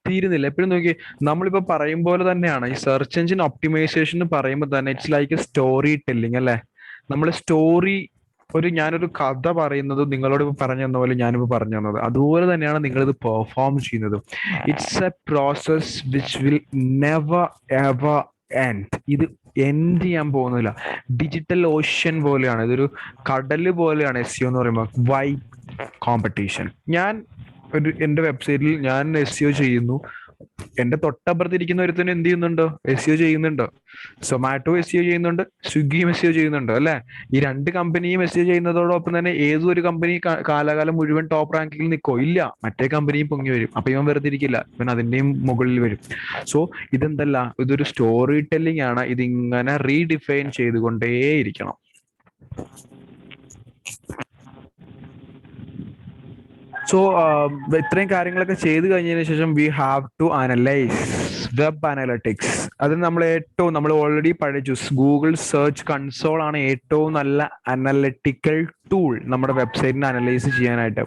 തീരുന്നില്ല. എപ്പോഴും നോക്കി, നമ്മളിപ്പോൾ പറയും പോലെ തന്നെയാണ് ഈ സെർച്ച് എഞ്ചിൻ ഒപ്റ്റിമൈസേഷൻ എന്ന് പറയുമ്പോൾ തന്നെ it's like A story telling അല്ലേ. നമ്മൾ സ്റ്റോറി, ഞാനൊരു കഥ പറയുന്നത് നിങ്ങളോട് പറഞ്ഞു തന്ന പോലെ ഞാനിപ്പോ പറഞ്ഞു തന്നത് അതുപോലെ തന്നെയാണ് നിങ്ങളിത് പെർഫോം ചെയ്യുന്നത്. It's A process which will never ever end. ഇത് എൻഡ് ചെയ്യാൻ പോകുന്നില്ല. ഡിജിറ്റൽ ഓഷ്യൻ പോലെയാണ്, ഇതൊരു കടല് പോലെയാണ് SEO എന്ന് പറയുമ്പോൾ. Why competition. ഞാൻ എൻ്റെ വെബ്സൈറ്റിൽ ഞാൻ SEO ചെയ്യുന്നു. എന്റെ തൊട്ടപ്പുറത്തിരിക്കുന്ന ഒരുത്തനും എന്ത് ചെയ്യുന്നുണ്ട്? SEO ചെയ്യുന്നുണ്ട്. സൊമാറ്റോ SEO ചെയ്യുന്നുണ്ട്, സ്വിഗ്ഗിയും SEO ചെയ്യുന്നുണ്ട് അല്ലെ. ഈ രണ്ട് കമ്പനിയും SEO ചെയ്യുന്നതോടൊപ്പം തന്നെ ഏതൊരു കമ്പനി കാലാകാലം മുഴുവൻ ടോപ്പ് റാങ്കിങ്ങിൽ നിൽക്കോ? ഇല്ല. മറ്റേ കമ്പനിയും പൊങ്ങി വരും. അപ്പൊ ഇവൻ വെറുതെ ഇരിക്കില്ല, ഇവൻ അതിന്റെയും മുകളിൽ വരും. സോ ഇതെന്തല്ല, ഇതൊരു സ്റ്റോറി ടെല്ലിംഗ് ആണ്. ഇതിങ്ങനെ റീഡിഫൈൻ ചെയ്തുകൊണ്ടേയിരിക്കണം. സോ ഇത്രയും കാര്യങ്ങളൊക്കെ ചെയ്ത് കഴിഞ്ഞതിന് ശേഷം we have to analyse web analytics. അത് നമ്മൾ ഓൾറെഡി പഠിച്ചു. ഗൂഗിൾ സെർച്ച് കൺസോൾ ആണ് ഏറ്റവും നല്ല അനലറ്റിക്കൽ ടൂൾ നമ്മുടെ വെബ്സൈറ്റിനെ അനലൈസ് ചെയ്യാനായിട്ട്.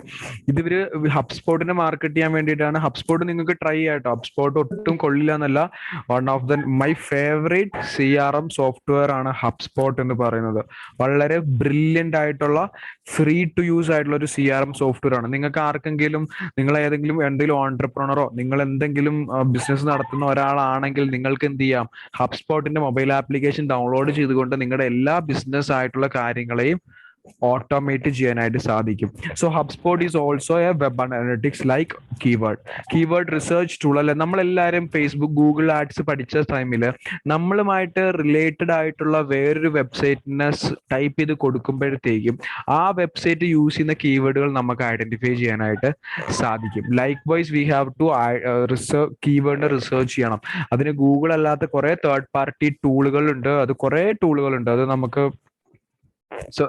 ഇതിവര് ഹബ്സ്പോട്ടിനെ മാർക്കറ്റ് ചെയ്യാൻ വേണ്ടിയിട്ടാണ്. ഹബ്സ്പോട്ട് നിങ്ങൾക്ക് ട്രൈ ചെയ്യാം കേട്ടോ. ഹബ്സ്പോട്ട് ഒട്ടും കൊള്ളില്ല എന്നല്ല. One of my favourite CRM software ആണ് ഹബ്സ്പോട്ട് എന്ന് പറയുന്നത്. വളരെ ബ്രില്യൻ്റ് ആയിട്ടുള്ള ഫ്രീ ടു യൂസ് ആയിട്ടുള്ള ഒരു CRM സോഫ്റ്റ്വെയർ ആണ്. നിങ്ങൾക്ക് ആർക്കെങ്കിലും, നിങ്ങൾ എന്തെങ്കിലും ഓൺടർപ്രണറോ നിങ്ങൾ എന്തെങ്കിലും ബിസിനസ് നടത്തുന്ന ഒരാളാണെങ്കിൽ നിങ്ങൾക്ക് എന്ത് ചെയ്യാം, ഹബ്സ്പോട്ടിന്റെ മൊബൈൽ ആപ്ലിക്കേഷൻ ഡൗൺലോഡ് ചെയ്തുകൊണ്ട് നിങ്ങളുടെ എല്ലാ ബിസിനസ് ആയിട്ടുള്ള കാര്യങ്ങളെയും ഓട്ടോമേറ്റ് ചെയ്യാനായിട്ട് സാധിക്കും. So ഹബ്സ്പോട്ട് is also A web analytics like keyword research tool അല്ലെ. നമ്മളെല്ലാവരും ഫേസ്ബുക്ക്, ഗൂഗിൾ ആഡ്സ് പഠിച്ച ടൈമിൽ നമ്മളുമായിട്ട് റിലേറ്റഡ് ആയിട്ടുള്ള വേറൊരു വെബ്സൈറ്റിനെ ടൈപ്പ് ചെയ്ത് കൊടുക്കുമ്പോഴത്തേക്കും ആ വെബ്സൈറ്റ് യൂസ് ചെയ്യുന്ന കീവേഡുകൾ നമുക്ക് ഐഡന്റിഫൈ ചെയ്യാനായിട്ട് സാധിക്കും. Likewise we have to കീവേഡിനെ റിസർച്ച് ചെയ്യണം. അതിന് ഗൂഗിൾ അല്ലാത്ത കുറെ തേർഡ് പാർട്ടി ടൂളുകളുണ്ട്. അത് നമുക്ക്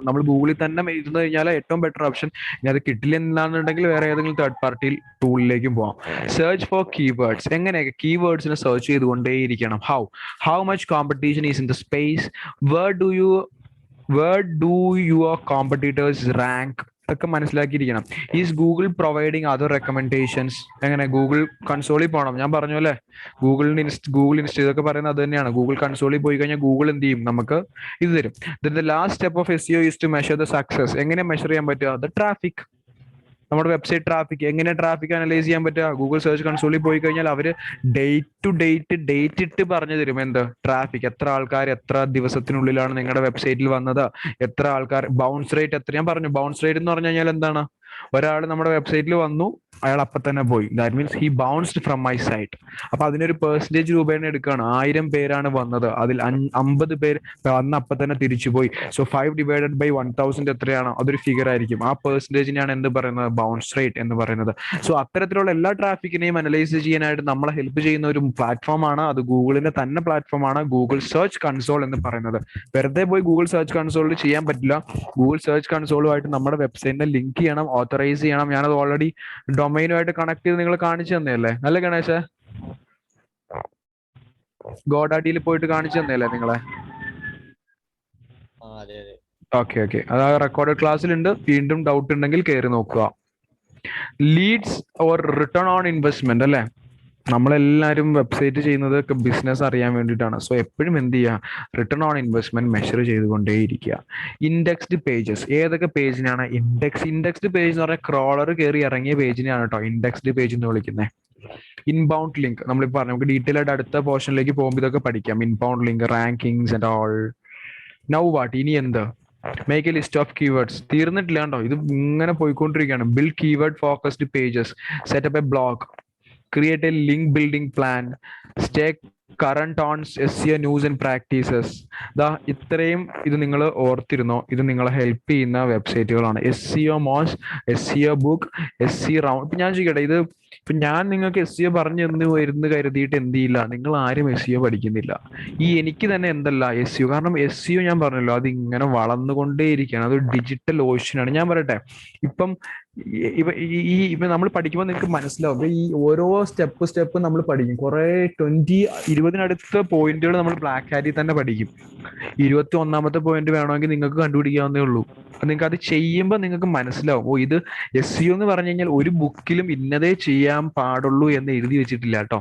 നമ്മൾ ഗൂഗിളിൽ തന്നെ ഇരുന്ന് കഴിഞ്ഞാൽ ഏറ്റവും ബെറ്റർ ഓപ്ഷൻ. ഇനി അത് കിട്ടില്ല എന്നാണെന്നുണ്ടെങ്കിൽ വേറെ ഏതെങ്കിലും തേർഡ് പാർട്ടി ടൂളിലേക്കും പോവാം. Search for keywords. എങ്ങനെയൊക്കെ കീവേഡ്സിനെ സെർച്ച് ചെയ്തുകൊണ്ടേയിരിക്കണം. How much competition is in the space, where do your competitors rank, ഒക്കെ മനസ്സിലാക്കിയിരിക്കണം. Is Google providing other recommendations. എങ്ങനെ ഗൂഗിൾ കൺസോളിൽ പോകണം. ഞാൻ പറഞ്ഞു അല്ലേ, ഗൂഗിൾ ഇൻസ്റ്റ ഇതൊക്കെ പറയുന്നത് അത് തന്നെയാണ്. ഗൂഗിൾ കൺസോളിൽ പോയി കഴിഞ്ഞാൽ ഗൂഗിൾ എന്ത് ചെയ്യും, നമുക്ക് ഇത് തരും. The last step of SEO is to measure the success. എങ്ങനെ മെഷർ ചെയ്യാൻ പറ്റുക? The traffic. നമ്മുടെ വെബ്സൈറ്റ് ട്രാഫിക്. എങ്ങനെ ട്രാഫിക് അനലൈസ് ചെയ്യാൻ പറ്റുക? ഗൂഗിൾ സെർച്ച് കൺസോളിൽ പോയി കഴിഞ്ഞാൽ അവര് ഡേറ്റ് ഇട്ട് പറഞ്ഞു തരും. എന്ത് ട്രാഫിക്, എത്ര ആൾക്കാർ എത്ര ദിവസത്തിനുള്ളിലാണ് നിങ്ങളുടെ വെബ്സൈറ്റിൽ വന്നത്, എത്ര ആൾക്കാർ, ബൗൺസ് റേറ്റ് എത്ര. ഞാൻ പറഞ്ഞു ബൗൺസ് റേറ്റ് എന്ന് പറഞ്ഞു കഴിഞ്ഞാൽ എന്താണ്? ഒരാൾ നമ്മുടെ വെബ്സൈറ്റിൽ വന്നു, അയാൾ അപ്പൊ തന്നെ പോയി. That means he bounced from my site. അപ്പൊ അതിനൊരു പെർസെന്റേജ് രൂപേണ എടുക്കുകയാണ്. 1000 പേരാണ് വന്നത്, അതിൽ 50 പേര് വന്ന് അപ്പൊ തന്നെ തിരിച്ചു പോയി. സോ 5/1000 എത്രയാണോ അതൊരു ഫിഗർ ആയിരിക്കും. ആ പെർസെന്റേജിനെയാണ് എന്ത് പറയുന്നത്, ബൗൺസ് റേറ്റ് എന്ന് പറയുന്നത്. സോ അത്തരത്തിലുള്ള എല്ലാ ട്രാഫിക്കിനെയും അനലൈസ് ചെയ്യാനായിട്ട് നമ്മളെ ഹെൽപ്പ് ചെയ്യുന്ന ഒരു പ്ലാറ്റ്ഫോമാണ്. അത് ഗൂഗിളിന്റെ തന്നെ പ്ലാറ്റ്ഫോമാണ് ഗൂഗിൾ സെർച്ച് കൺസോൾ എന്ന് പറയുന്നത്. വെറുതെ പോയി ഗൂഗിൾ സെർച്ച് കൺസോളിൽ ചെയ്യാൻ പറ്റില്ല. ഗൂഗിൾ സെർച്ച് കൺസോളുമായിട്ട് നമ്മുടെ വെബ്സൈറ്റിനെ ലിങ്ക് ചെയ്യണം, ഓത്തറൈസ് ചെയ്യണം. ഞാനത് ഓൾറെഡി ഡൊമൈനുമായിട്ട് കണക്ട് ചെയ്ത് നിങ്ങൾ കാണിച്ചു തന്നെയല്ലേ അല്ലേ ഗണേശ്? ഗോഡാഡിയിൽ പോയിട്ട് കാണിച്ചു തന്നെയല്ലേ നിങ്ങളെ? ഓക്കെ. അത് ആ റെക്കോർഡ് ക്ലാസ്സിലുണ്ട്. വീണ്ടും ഡൗട്ട് ഉണ്ടെങ്കിൽ കയറി നോക്കുക. Leads or return on investment അല്ലേ. നമ്മളെല്ലാവരും വെബ്സൈറ്റ് ചെയ്യുന്നത് ബിസിനസ് അറിയാൻ വേണ്ടിയിട്ടാണ്. സോ എപ്പോഴും എന്ത് ചെയ്യുക, റിട്ടേൺ ഓൺ ഇൻവെസ്റ്റ്മെന്റ് മെഷർ ചെയ്തുകൊണ്ടേയിരിക്കുക. Indexed pages. ഏതൊക്കെ പേജിനാണ് ഇൻഡെക്സ്ഡ് പേജ് എന്ന് പറഞ്ഞാൽ ക്രോളർ കയറി ഇറങ്ങിയ പേജിനെയാണ് കേട്ടോ ഇൻഡെക്സ്ഡ് പേജ് എന്ന് വിളിക്കുന്നത്. ഇൻബൗണ്ട് ലിങ്ക് നമ്മളിപ്പോൾ പറഞ്ഞു. നമുക്ക് ഡീറ്റെയിൽ ആയിട്ട് അടുത്ത പോർഷനിലേക്ക് പോകുമ്പോൾ ഇതൊക്കെ പഠിക്കാം. Inbound link, rankings and all. Now what, ഇനി എന്ത്? Make A list of keywords. തീർന്നിട്ടില്ല കേട്ടോ, ഇത് ഇങ്ങനെ പോയിക്കൊണ്ടിരിക്കുകയാണ്. Build keyword focused pages, set up a blog, create a link building plan, stay current on SEO news and practices. ദാ ഇത്രയും ഇത് നിങ്ങൾ ഓർത്തിരുന്നോ, ഇത് നിങ്ങളെ ഹെൽപ്പ് ചെയ്യുന്ന വെബ്സൈറ്റുകളാണ്. SEO Moz, SEO book, SEO round. ഇപ്പം ഞാൻ ചോദിക്കട്ടെ, ഇപ്പം ഞാൻ നിങ്ങൾക്ക് SEO പറഞ്ഞു തന്നു കരുതിയിട്ട് എന്ത് ചെയ്യില്ല, നിങ്ങൾ ആരും SEO പഠിക്കുന്നില്ല. എനിക്ക് തന്നെ എന്തല്ല SEO, കാരണം SEO ഞാൻ പറഞ്ഞല്ലോ അത് ഇങ്ങനെ വളർന്നുകൊണ്ടേയിരിക്കുകയാണ്. അത് ഡിജിറ്റൽ ഓഷ്യനാണ്. ഞാൻ പറയട്ടെ, ഇപ്പം ഇപ്പൊ നമ്മൾ പഠിക്കുമ്പോൾ നിങ്ങൾക്ക് മനസ്സിലാവും, ഈ ഓരോ സ്റ്റെപ്പ് നമ്മൾ പഠിക്കും. കുറെ 20 പോയിന്റുകൾ നമ്മൾ ബ്ലാക്ക് ഹാറ്റിൽ തന്നെ പഠിക്കും. 21ാമത്തെ പോയിന്റ് വേണമെങ്കിൽ നിങ്ങൾക്ക് കണ്ടുപിടിക്കാവുന്നേ ഉള്ളൂ. നിങ്ങൾക്ക് അത് ചെയ്യുമ്പോൾ നിങ്ങൾക്ക് മനസ്സിലാവും, ഓ ഇത് SEO എന്ന് പറഞ്ഞു കഴിഞ്ഞാൽ ഒരു ബുക്കിലും ഇന്നതേ ചെയ്യാൻ പാടുള്ളൂ എന്ന് എഴുതി വെച്ചിട്ടില്ല കേട്ടോ.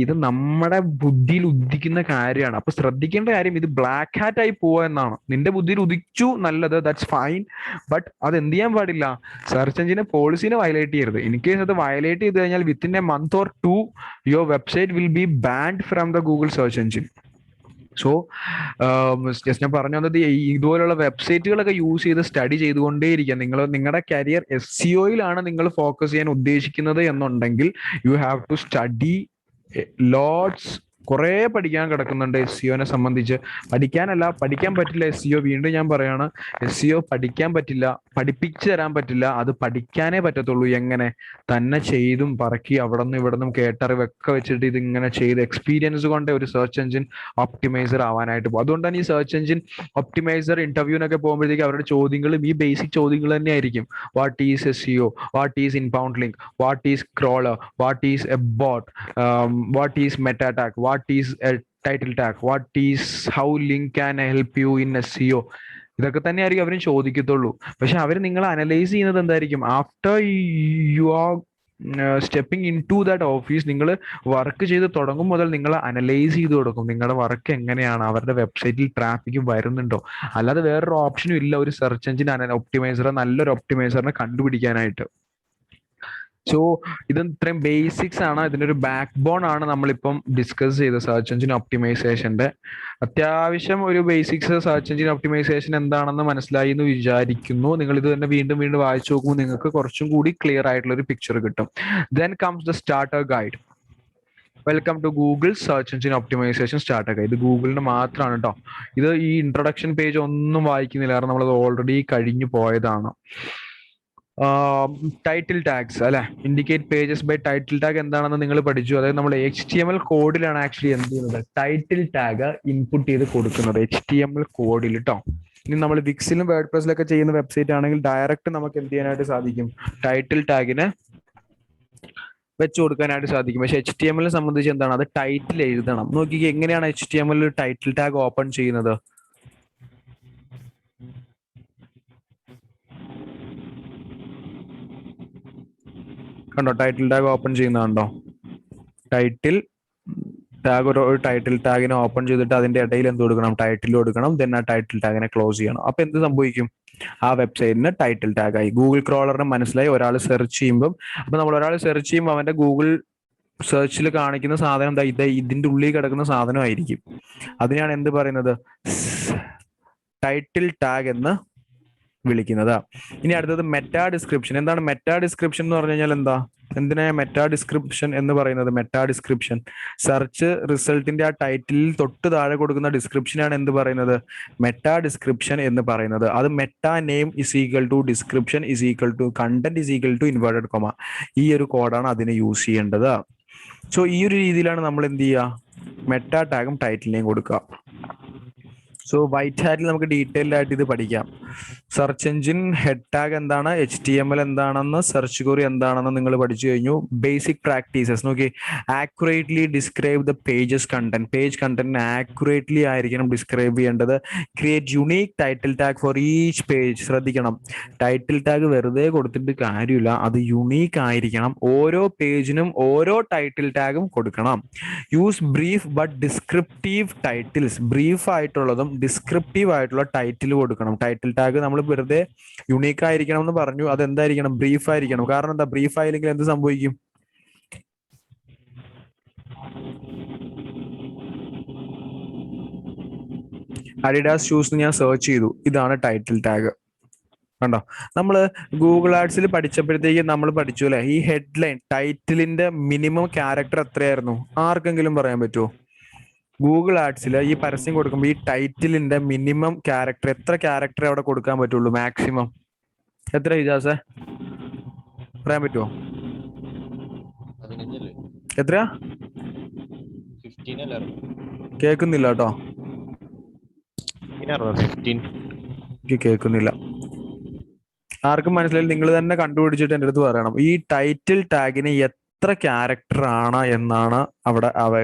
ഇത് നമ്മുടെ ബുദ്ധിയിൽ ഉദിക്കുന്ന കാര്യമാണ്. അപ്പൊ ശ്രദ്ധിക്കേണ്ട കാര്യം, ഇത് ബ്ലാക്ക് ഹാറ്റ് ആയി പോവുക എന്നാണ്. നിന്റെ ബുദ്ധിയിൽ ഉദിച്ചു, നല്ലത്, ദാറ്റ്സ് ഫൈൻ. ബട്ട് അത് എന്ത് ചെയ്യാൻ പാടില്ല, സെർച്ച് എഞ്ചിൻ പോളിസിനെ വയലേറ്റ് ചെയ്യരുത്. ഇൻ കേസ് അത് വയലേറ്റ് ചെയ്ത് കഴിഞ്ഞാൽ within A month or 2 your website will be band from the Google search engine. So just ഞാൻ പറഞ്ഞു വന്നത്, ഇതുപോലുള്ള വെബ്സൈറ്റുകളൊക്കെ യൂസ് ചെയ്ത് സ്റ്റഡി ചെയ്തുകൊണ്ടേയിരിക്കുക. നിങ്ങളുടെ കരിയർ SEOയിലാണ് നിങ്ങൾ ഫോക്കസ് ചെയ്യാൻ ഉദ്ദേശിക്കുന്നത് എന്നുണ്ടെങ്കിൽ you have to study lots. കുറെ പഠിക്കാൻ കിടക്കുന്നുണ്ട് SEOനെ സംബന്ധിച്ച്. പഠിക്കാൻ പറ്റില്ല SEO. വീണ്ടും ഞാൻ പറയാണ്, SEO പഠിക്കാൻ പറ്റില്ല, പഠിപ്പിച്ചു തരാൻ പറ്റില്ല. അത് പഠിക്കാനേ പറ്റത്തുള്ളൂ. എങ്ങനെ? തന്നെ ചെയ്തും പറക്കി അവിടെ നിന്നും ഇവിടെ നിന്നും കേട്ടറിവൊക്കെ വെച്ചിട്ട് ഇതിങ്ങനെ ചെയ്ത് എക്സ്പീരിയൻസ് കൊണ്ട് ഒരു സെർച്ച് എഞ്ചിൻ ഒപ്റ്റിമൈസർ ആവാനായിട്ട് പോകും. അതുകൊണ്ടാണ് ഈ സെർച്ച് എഞ്ചിൻ ഒപ്റ്റിമൈസർ ഇന്റർവ്യൂവിനൊക്കെ പോകുമ്പോഴത്തേക്ക് അവരുടെ ചോദ്യങ്ങളും ഈ ബേസിക് ചോദ്യങ്ങൾ തന്നെ ആയിരിക്കും. What is SEO, what is inbound link, what is crawler, what is a boat, what is meta tag, what is A title tag, what is how link can help you in SEO. ഇതൊക്കെ തന്നെയായിരിക്കും അവരും ചോദിക്കത്തുള്ളൂ. പക്ഷെ അവർ നിങ്ങൾ analyse ചെയ്യുന്നത് എന്തായിരിക്കും? After you are stepping into that office, നിങ്ങൾ work ചെയ്ത് തുടങ്ങും മുതൽ നിങ്ങൾ അനലൈസ് ചെയ്ത് കൊടുക്കും നിങ്ങളുടെ വർക്ക് എങ്ങനെയാണ്, അവരുടെ വെബ്സൈറ്റിൽ ട്രാഫിക് വരുന്നുണ്ടോ. അല്ലാതെ വേറൊരു ഓപ്ഷനും ഇല്ല ഒരു സെർച്ച് എഞ്ചിൻ ഒപ്റ്റിമൈസർ, നല്ലൊരു ഒപ്റ്റിമൈസറിനെ കണ്ടുപിടിക്കാനായിട്ട്. സോ ഇത് ഇത്രയും ബേസിക്സ് ആണ്, ഇതിന്റെ ഒരു ബാക്ക് ബോൺ ആണ് നമ്മളിപ്പം ഡിസ്കസ് ചെയ്ത സെർച്ച് എഞ്ചിൻ ഒപ്റ്റിമൈസേഷന്റെ. അത്യാവശ്യം ഒരു ബേസിക്സ് സെർച്ച് എഞ്ചിൻ ഒപ്റ്റിമൈസേഷൻ എന്താണെന്ന് മനസ്സിലായി എന്ന് വിചാരിക്കുന്നു. നിങ്ങൾ ഇത് തന്നെ വീണ്ടും വായിച്ചു നോക്കുമ്പോൾ നിങ്ങൾക്ക് കുറച്ചും കൂടി ക്ലിയർ ആയിട്ടുള്ള ഒരു പിക്ചർ കിട്ടും. Then comes the starter guide. Welcome to Google search engine optimisation starter guide. ഇത് ഗൂഗിളിന് മാത്രമാണ് കേട്ടോ. ഇത് ഈ ഇൻട്രൊഡക്ഷൻ പേജ് ഒന്നും വായിക്കുന്നില്ല, കാരണം നമ്മളത് ഓൾറെഡി കഴിഞ്ഞു പോയതാണ്. ടൈറ്റിൽ ടാഗ്സ് അല്ലെ, indicate pages by title tag എന്താണെന്ന് നിങ്ങൾ പഠിച്ചു. അതായത് നമ്മൾ HTML കോഡിലാണ് ആക്ച്വലി എന്ത് ചെയ്യുന്നത്, ടൈറ്റിൽ ടാഗ് ഇൻപുട്ട് ചെയ്ത് കൊടുക്കുന്നത് HTML കോഡിൽ കേട്ടോ. ഇനി നമ്മൾ വിക്സിലും വേർഡ് പ്രസിലൊക്കെ ചെയ്യുന്ന വെബ്സൈറ്റ് ആണെങ്കിൽ ഡയറക്റ്റ് നമുക്ക് എന്ത് ചെയ്യാനായിട്ട് സാധിക്കും, ടൈറ്റിൽ ടാഗിന് വെച്ച് കൊടുക്കാനായിട്ട് സാധിക്കും. പക്ഷെ HTML സംബന്ധിച്ച് എന്താണ്, അത് ടൈറ്റിൽ എഴുതണം. നോക്കി എങ്ങനെയാണ് HTML ടൈറ്റിൽ ടാഗ് ഓപ്പൺ ചെയ്യുന്നത്. കണ്ടോ, ടൈറ്റിൽ ടാഗ് ഓപ്പൺ ചെയ്യുന്നതുണ്ടോ? ടൈറ്റിൽ ടാഗ് ഒരു ടൈറ്റിൽ ടാഗിനെ ഓപ്പൺ ചെയ്തിട്ട് അതിന്റെ ഇടയിൽ എന്ത് കൊടുക്കണം, ടൈറ്റിൽ കൊടുക്കണം. ദെൻ ആ ടൈറ്റിൽ ടാഗിനെ ക്ലോസ് ചെയ്യണം. അപ്പൊ എന്ത് സംഭവിക്കും, ആ വെബ്സൈറ്റിന് ടൈറ്റിൽ ടാഗ് ആയി. ഗൂഗിൾ ക്രോളറിന് മനസ്സിലായി ഒരാൾ സെർച്ച് ചെയ്യുമ്പോൾ. അപ്പൊ നമ്മൾ ഒരാൾ സെർച്ച് ചെയ്യുമ്പോൾ അവന്റെ ഗൂഗിൾ സെർച്ചിൽ കാണിക്കുന്ന സാധനം എന്താ, ഇതിന്റെ ഉള്ളിൽ കിടക്കുന്ന സാധനമായിരിക്കും. അതിനാണ് എന്ത് പറയുന്നത്, ടൈറ്റിൽ ടാഗ് എന്ന് വിളിക്കുന്നത്. ഇനി അടുത്തത് മെറ്റാ ഡിസ്ക്രിപ്ഷൻ. എന്താണ് മെറ്റാ ഡിസ്ക്രിപ്ഷൻ എന്ന് പറഞ്ഞു കഴിഞ്ഞാൽ എന്താ, എന്തിനാണ് മെറ്റാ ഡിസ്ക്രിപ്ഷൻ എന്ന് പറയുന്നത്? മെറ്റാ ഡിസ്ക്രിപ്ഷൻ സെർച്ച് റിസൾട്ടിന്റെ ആ ടൈറ്റിലിൽ തൊട്ട് താഴെ കൊടുക്കുന്ന ഡിസ്ക്രിപ്ഷനാണ് എന്ത് പറയുന്നത്, മെറ്റാ ഡിസ്ക്രിപ്ഷൻ എന്ന് പറയുന്നത്. അത് meta name is equal to description is equal to content is equal to inverted comma. ഈ ഒരു കോഡാണ് അതിന് യൂസ് ചെയ്യേണ്ടത്. സോ ഈ ഒരു രീതിയിലാണ് നമ്മൾ എന്ത് ചെയ്യുക, മെറ്റാ ടാഗും ടൈറ്റിലിനെയും കൊടുക്കുക. സോ വൈറ്റ് ഹാറ്റിൽ നമുക്ക് ഡീറ്റെയിൽഡ് ആയിട്ട് ഇത് പഠിക്കാം. സെർച്ച് എഞ്ചിൻ ഹെഡ് ടാഗ് എന്താണ്, HTML എന്താണെന്ന്, സെർച്ച് ക്വറി എന്താണെന്ന് നിങ്ങൾ പഠിച്ചു കഴിഞ്ഞു. ബേസിക് പ്രാക്ടീസസ് നോക്കി, accurately describe the pages content. Page കണ്ടന്റിന് ആക്യുറേറ്റ്ലി ആയിരിക്കണം ഡിസ്ക്രൈബ് ചെയ്യേണ്ടത്. Create unique title tag for each page. ശ്രദ്ധിക്കണം, ടൈറ്റിൽ ടാഗ് വെറുതെ കൊടുത്തിട്ട് കാര്യമില്ല, അത് യുണീക്ക് ആയിരിക്കണം. ഓരോ പേജിനും ഓരോ ടൈറ്റിൽ ടാഗും കൊടുക്കണം. Use brief but descriptive titles. Brief ആയിട്ടുള്ളതും ഡിസ്ക്രിപ്റ്റീവ് ആയിട്ടുള്ള ടൈറ്റിൽ കൊടുക്കണം. ടൈറ്റിൽ ടാഗ് നമ്മൾ വെറുതെ യുണീക്ക് ആയിരിക്കണം എന്ന് പറഞ്ഞു, അത് എന്തായിരിക്കണം, ബ്രീഫ് ആയിരിക്കണം. കാരണം എന്താ, ബ്രീഫ് ആയില്ലെങ്കിൽ എന്ത് സംഭവിക്കും, അഡിഡാസ് ഷൂസ് ഞാൻ സെർച്ച് ചെയ്തു, ഇതാണ് ടൈറ്റിൽ ടാഗ്. കണ്ടോ? നമ്മൾ ഗൂഗിൾ ആഡ്സിൽ പഠിച്ചപ്പോഴത്തേക്ക് നമ്മൾ പഠിച്ചു അല്ലെ, ഈ ഹെഡ്ലൈൻ ടൈറ്റിലിന്റെ മിനിമം ക്യാരക്ടർ എത്രയായിരുന്നു? ആർക്കെങ്കിലും പറയാൻ പറ്റുമോ? ഗൂഗിൾ ആഡ്സിൽ ഈ പരസ്യം കൊടുക്കുമ്പോൾ ഈ ടൈറ്റിലിന്റെ മിനിമം ക്യാരക്ടർ എത്ര ക്യാരക്ടർ അവിടെ കൊടുക്കാൻ പറ്റുള്ളൂ? മാക്സിമം എത്ര ഹിജാസെ പറയാൻ പറ്റുമോ? 15 എത്രയാ? 15 അല്ലായിരുന്നു. കേൾക്കുന്നില്ല കേട്ടോ, 15. എനിക്ക് കേൾക്കുന്നില്ല. ആർക്കും മനസ്സിലായി? നിങ്ങൾ തന്നെ കണ്ടുപിടിച്ചിട്ട് എൻ്റെ അടുത്ത് പറയണം. ഈ ടൈറ്റിൽ ടാഗിന് എത്ര ക്യാരക്ടർ ആണ് എന്നാണ് അവിടെ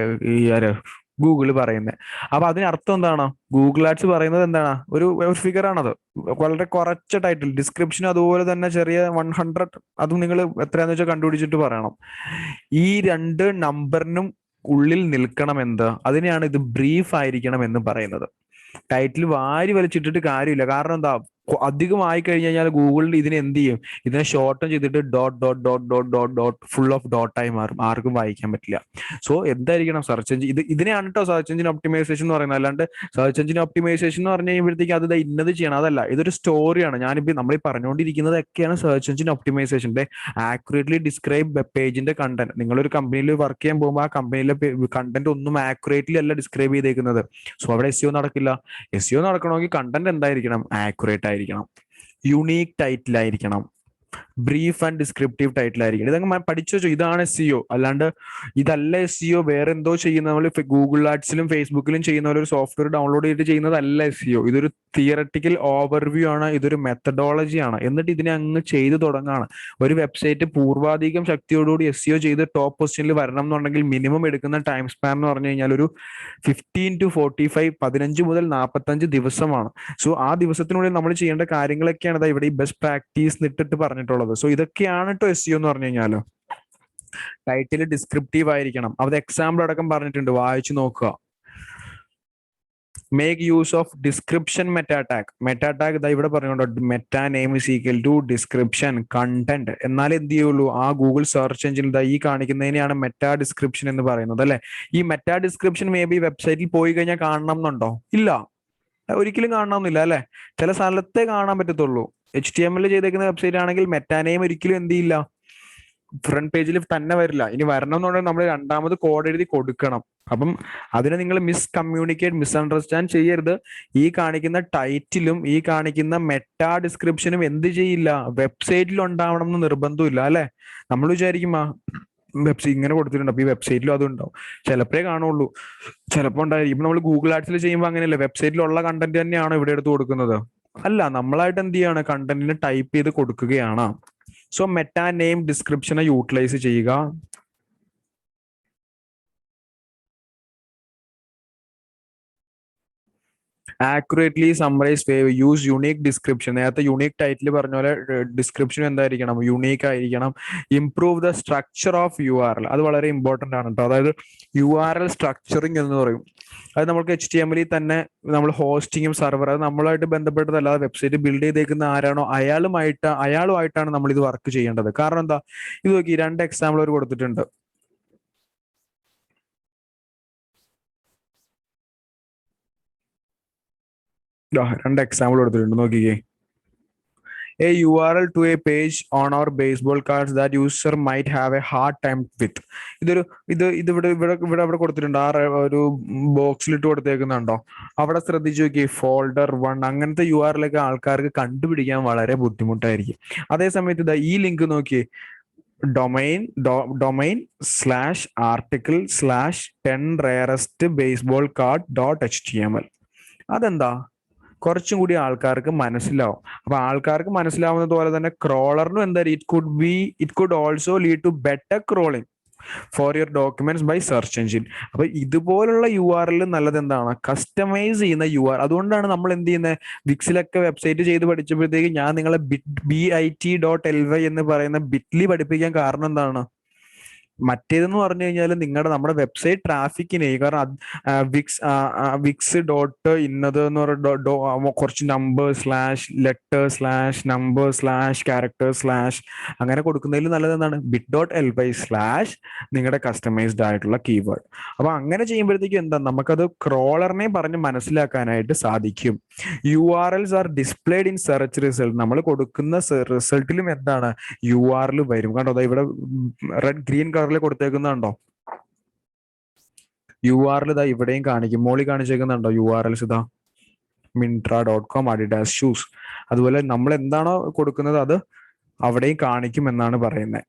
ഈ ഗൂഗിൾ പറയുന്നത്. അപ്പൊ അതിനർത്ഥം എന്താണ്? ഗൂഗിൾ ആഡ്സ് പറയുന്നത് എന്താണ്? ഒരു ഫിഗർ ആണത്. വളരെ കുറച്ച ടൈറ്റിൽ, ഡിസ്ക്രിപ്ഷൻ അതുപോലെ തന്നെ ചെറിയ 100, അതും നിങ്ങൾ എത്രയാന്ന് വെച്ചാൽ കണ്ടുപിടിച്ചിട്ട് പറയണം. ഈ 2 നമ്പറിനും ഉള്ളിൽ നിൽക്കണം എന്ത്? അതിനെയാണ് ഇത് ബ്രീഫ് ആയിരിക്കണം എന്ന് പറയുന്നത്. ടൈറ്റിൽ വാരി വലിച്ചിട്ടിട്ട് കാര്യമില്ല. കാരണം എന്താ? അധികമായി കഴിഞ്ഞു കഴിഞ്ഞാൽ ഗൂഗിളിൽ ഇതിനെ എന്ത് ചെയ്യും? ഇതിനെ ഷോർട്ടൺ ചെയ്തിട്ട് dot dot dot dot dot dot full of ഡോട്ടായി മാറും. ആർക്കും വായിക്കാൻ പറ്റില്ല. സോ എന്തായിരിക്കണം? സെർച്ച് എഞ്ചിൻ ഇതിനെയാണ് കേട്ടോ സെർച്ച് എഞ്ചിൻ ഒപ്റ്റിമൈസേഷൻ എന്ന് പറയുന്നത്. അല്ലാണ്ട് സെർച്ച് എഞ്ചിൻ ഒപ്റ്റിമൈസേഷൻ എന്ന് പറഞ്ഞു കഴിയുമ്പോഴത്തേക്ക് അത് ഇന്നത് ചെയ്യണം, അതല്ല. ഇതൊരു സ്റ്റോറിയാണ്. ഞാനിപ്പോൾ നമ്മൾ പറഞ്ഞുകൊണ്ടിരിക്കുന്നതൊക്കെയാണ് സെർച്ച് എഞ്ചിൻ ഒപ്റ്റിമൈസേഷന്റെ ആക്യുറേറ്റ്ലി ഡിസ്ക്രൈബ് പേജിന്റെ കണ്ടന്റ്. നിങ്ങളൊരു കമ്പനിയിൽ വർക്ക് ചെയ്യാൻ പോകുമ്പോൾ ആ കമ്പനിയിലെ കണ്ടന്റ് ഒന്നും ആക്യുറേറ്റ്ലി അല്ല ഡിസ്ക്രൈബ് ചെയ്തേക്കുന്നത്. സോ അവിടെ SEO നടക്കില്ല. SEO നടക്കണമെങ്കിൽ കണ്ടന്റ് എന്തായിരിക്കണം? ആക്യുറേറ്റ് ആയിരിക്കണം, യുണീക്ക് ടൈറ്റിൽ ആയിരിക്കണം, ബ്രീഫ് ആൻഡ് ഡിസ്ക്രിപ്റ്റീവ് ടൈറ്റിൽ ആയിരിക്കണം. ഇതങ്ങ് പഠിച്ചു വെച്ചോ. ഇതാണ് SEO. അല്ലാണ്ട് ഇതല്ല SEO. വേറെ എന്തോ ചെയ്യുന്ന നമ്മൾ ഗൂഗിൾ ആഡ്സിലും ഫേസ്ബുക്കിലും ചെയ്യുന്ന പോലെ ഒരു സോഫ്റ്റ്വെയർ ഡൗൺലോഡ് ചെയ്തിട്ട് ചെയ്യുന്നതല്ല SEO. ഇതൊരു തിയറട്ടിക്കൽ ഓവർവ്യൂ ആണ്, ഇതൊരു മെത്തഡോളജി ആണ്. എന്നിട്ട് ഇതിനെ അങ്ങ് ചെയ്തു തുടങ്ങാണ്. ഒരു വെബ്സൈറ്റ് പൂർവാധികം ശക്തിയോടുകൂടി SEO ചെയ്ത് ടോപ്പ് പൊസിഷനിൽ വരണം എന്നുണ്ടെങ്കിൽ മിനിമം എടുക്കുന്ന ടൈം സ്പാൻ എന്ന് പറഞ്ഞു കഴിഞ്ഞാൽ ഒരു 15 to 45, 15 മുതൽ 45 ദിവസമാണ്. സോ ആ ദിവസത്തിനുള്ളിൽ നമ്മൾ ചെയ്യേണ്ട കാര്യങ്ങളൊക്കെയാണ് ഇവിടെ ഈ ബെസ്റ്റ് പ്രാക്ടീസ് ഇട്ടിട്ട് പറഞ്ഞിട്ടുള്ളത്. സോ ഇതൊക്കെയാണ് കേട്ടോ SEO എന്ന് പറഞ്ഞു കഴിഞ്ഞാൽ. ടൈറ്റിൽ ഡിസ്ക്രിപ്റ്റീവ് ആയിരിക്കണം. അത് എക്സാമ്പിൾ അടക്കം പറഞ്ഞിട്ടുണ്ട്, വായിച്ചു നോക്കുക. Make use of description meta tag. Meta tag ഇതാ ഇവിടെ പറഞ്ഞുകൊണ്ടോ, meta name is equal to description content. എന്നാലേ എന്ത് ചെയ്യുള്ളൂ? ആ ഗൂഗിൾ സെർച്ച് എഞ്ചിൻ ഇതാ ഈ കാണിക്കുന്നതിനെയാണ് മെറ്റാ ഡിസ്ക്രിപ്ഷൻ എന്ന് പറയുന്നത് അല്ലെ. ഈ മെറ്റാ ഡിസ്ക്രിപ്ഷൻ മേ ബി വെബ്സൈറ്റിൽ പോയി കഴിഞ്ഞാൽ കാണണം എന്നുണ്ടോ? ഇല്ല, ഒരിക്കലും കാണണമെന്നില്ല അല്ലെ. ചില സ്ഥലത്തെ കാണാൻ പറ്റത്തുള്ളൂ. HTML ചെയ്തേക്കുന്ന വെബ്സൈറ്റ് ആണെങ്കിൽ മെറ്റാ നെയിം ഒരിക്കലും എന്ത് ചെയ്യില്ല, ഫ്രണ്ട് പേജിൽ തന്നെ വരില്ല. ഇനി വരണം എന്നുണ്ടെങ്കിൽ നമ്മൾ രണ്ടാമത് കോഡ് എഴുതി കൊടുക്കണം. അപ്പം അതിനെ നിങ്ങൾ മിസ്അണ്ടർസ്റ്റാൻഡ് ചെയ്യരുത്. ഈ കാണിക്കുന്ന ടൈറ്റിലും ഈ കാണിക്കുന്ന മെറ്റാ ഡിസ്ക്രിപ്ഷനും എന്ത് ചെയ്യില്ല, വെബ്സൈറ്റിൽ ഉണ്ടാവണം എന്ന് നിർബന്ധമില്ല അല്ലെ. നമ്മൾ വിചാരിക്കും വെബ്സൈറ്റ് ഇങ്ങനെ കൊടുത്തിട്ടുണ്ട്, അപ്പൊ ഈ വെബ്സൈറ്റിലും അതും ഉണ്ടാവും. ചിലപ്പോഴേ കാണുള്ളൂ, ചിലപ്പോൾ ഉണ്ടായിരിക്കും. നമ്മൾ ഗൂഗിൾ ആഡ്സിൽ ചെയ്യുമ്പോൾ അങ്ങനെയല്ല. വെബ്സൈറ്റിലുള്ള കണ്ടന്റ് തന്നെയാണോ ഇവിടെ എടുത്ത് കൊടുക്കുന്നത്? അല്ല, നമ്മളായിട്ട് എന്ത് ചെയ്യാണ്? കണ്ടന്റിന് ടൈപ്പ് ചെയ്ത് കൊടുക്കുകയാണ്. സോ മെറ്റാ നെയിം ഡിസ്ക്രിപ്ഷനെ യൂട്ടിലൈസ് ചെയ്യുക. Accurately summarise use unique description. നേരത്തെ യുണീക് ടൈറ്റിൽ പറഞ്ഞ പോലെ ഡിസ്ക്രിപ്ഷൻ എന്തായിരിക്കണം? യുണീക്ക് ആയിരിക്കണം. Improve the structure of URL. അത് വളരെ ഇമ്പോർട്ടന്റ് ആണ് കേട്ടോ. അതായത് URL സ്ട്രക്ചറിങ് എന്ന് പറയും. അത് നമുക്ക് HTML തന്നെ നമ്മൾ ഹോസ്റ്റിങ്ങും സെർവർ, അത് നമ്മളായിട്ട് ബന്ധപ്പെട്ടതല്ലാതെ വെബ്സൈറ്റ് ബിൽഡ് ചെയ്തേക്കുന്ന ആരാണോ അയാളുമായിട്ടാണ് നമ്മൾ ഇത് വർക്ക് ചെയ്യേണ്ടത്. കാരണം എന്താ? ഇത് നോക്കി, 2 എക്സാമ്പിൾ അവർ കൊടുത്തിട്ടുണ്ട്. രണ്ട് എക്സാമ്പിൾ കൊടുത്തിട്ടുണ്ട്, നോക്കിക്കേ. A URL to a page on our baseball cards that user might have a hard time with. ഇവിടെ കൊടുത്തിട്ടുണ്ട്. ആ ഒരു ബോക്സിലിട്ട് കൊടുത്തേക്കുന്നുണ്ടോ? അവിടെ ശ്രദ്ധിച്ചു നോക്കി, folder 1 അങ്ങനത്തെ URL ഒക്കെ ആൾക്കാർക്ക് കണ്ടുപിടിക്കാൻ വളരെ ബുദ്ധിമുട്ടായിരിക്കും. അതേസമയത്ത് ഈ ലിങ്ക് നോക്കി, domain/article/10 rarest baseball card.html. അതെന്താ? കുറച്ചും കൂടി ആൾക്കാർക്ക് മനസ്സിലാവും. അപ്പൊ ആൾക്കാർക്ക് മനസ്സിലാവുന്നത് പോലെ തന്നെ ക്രോളറിനും എന്തായാലും it could also lead to better crawling for your documents by search engine. അപ്പൊ ഇതുപോലുള്ള URL നല്ലത് എന്താണ്? കസ്റ്റമൈസ് ചെയ്യുന്ന URL. അതുകൊണ്ടാണ് നമ്മൾ എന്ത് ചെയ്യുന്നത്, വിക്സിലൊക്കെ വെബ്സൈറ്റ് ചെയ്ത് പഠിച്ചപ്പോഴത്തേക്ക് ഞാൻ നിങ്ങളെ bit.ly എന്ന് പറയുന്ന ബിറ്റ്ലി പഠിപ്പിക്കാൻ കാരണം എന്താണ്? മറ്റേതെന്ന് പറഞ്ഞു കഴിഞ്ഞാൽ നമ്മുടെ വെബ്സൈറ്റ് ട്രാഫിക്കിനെ, കാരണം വിക്സ് ഡോട്ട് ഇന്നത് എന്ന് പറഞ്ഞ കുറച്ച് number slash letter slash number slash character slash അങ്ങനെ കൊടുക്കുന്നതിൽ നല്ലത് എന്താണ് bit.ly/ നിങ്ങളുടെ കസ്റ്റമൈസ്ഡ് ആയിട്ടുള്ള കീവേഡ്. അപ്പൊ അങ്ങനെ ചെയ്യുമ്പോഴത്തേക്കും എന്താ, നമുക്കത് ക്രോളറിനെ പറഞ്ഞ് മനസ്സിലാക്കാനായിട്ട് സാധിക്കും. URLs are displayed in search result. നമ്മൾ കൊടുക്കുന്ന റിസൾട്ടിലും എന്താണ് URL വരും. കണ്ടോ, അതാ ഇവിടെ റെഡ് ഗ്രീൻ കളറിൽ കൊടുത്തേക്കുന്നുണ്ടോ URL? ഇതാ ഇവിടെയും കാണിക്കും, മോളിൽ കാണിച്ചേക്കുന്നുണ്ടോ URLs? ഇതാ Myntra.com, Adidas ഷൂസ്. അതുപോലെ നമ്മൾ എന്താണോ കൊടുക്കുന്നത് അത് അവിടെയും കാണിക്കും എന്നാണ് പറയുന്നത്.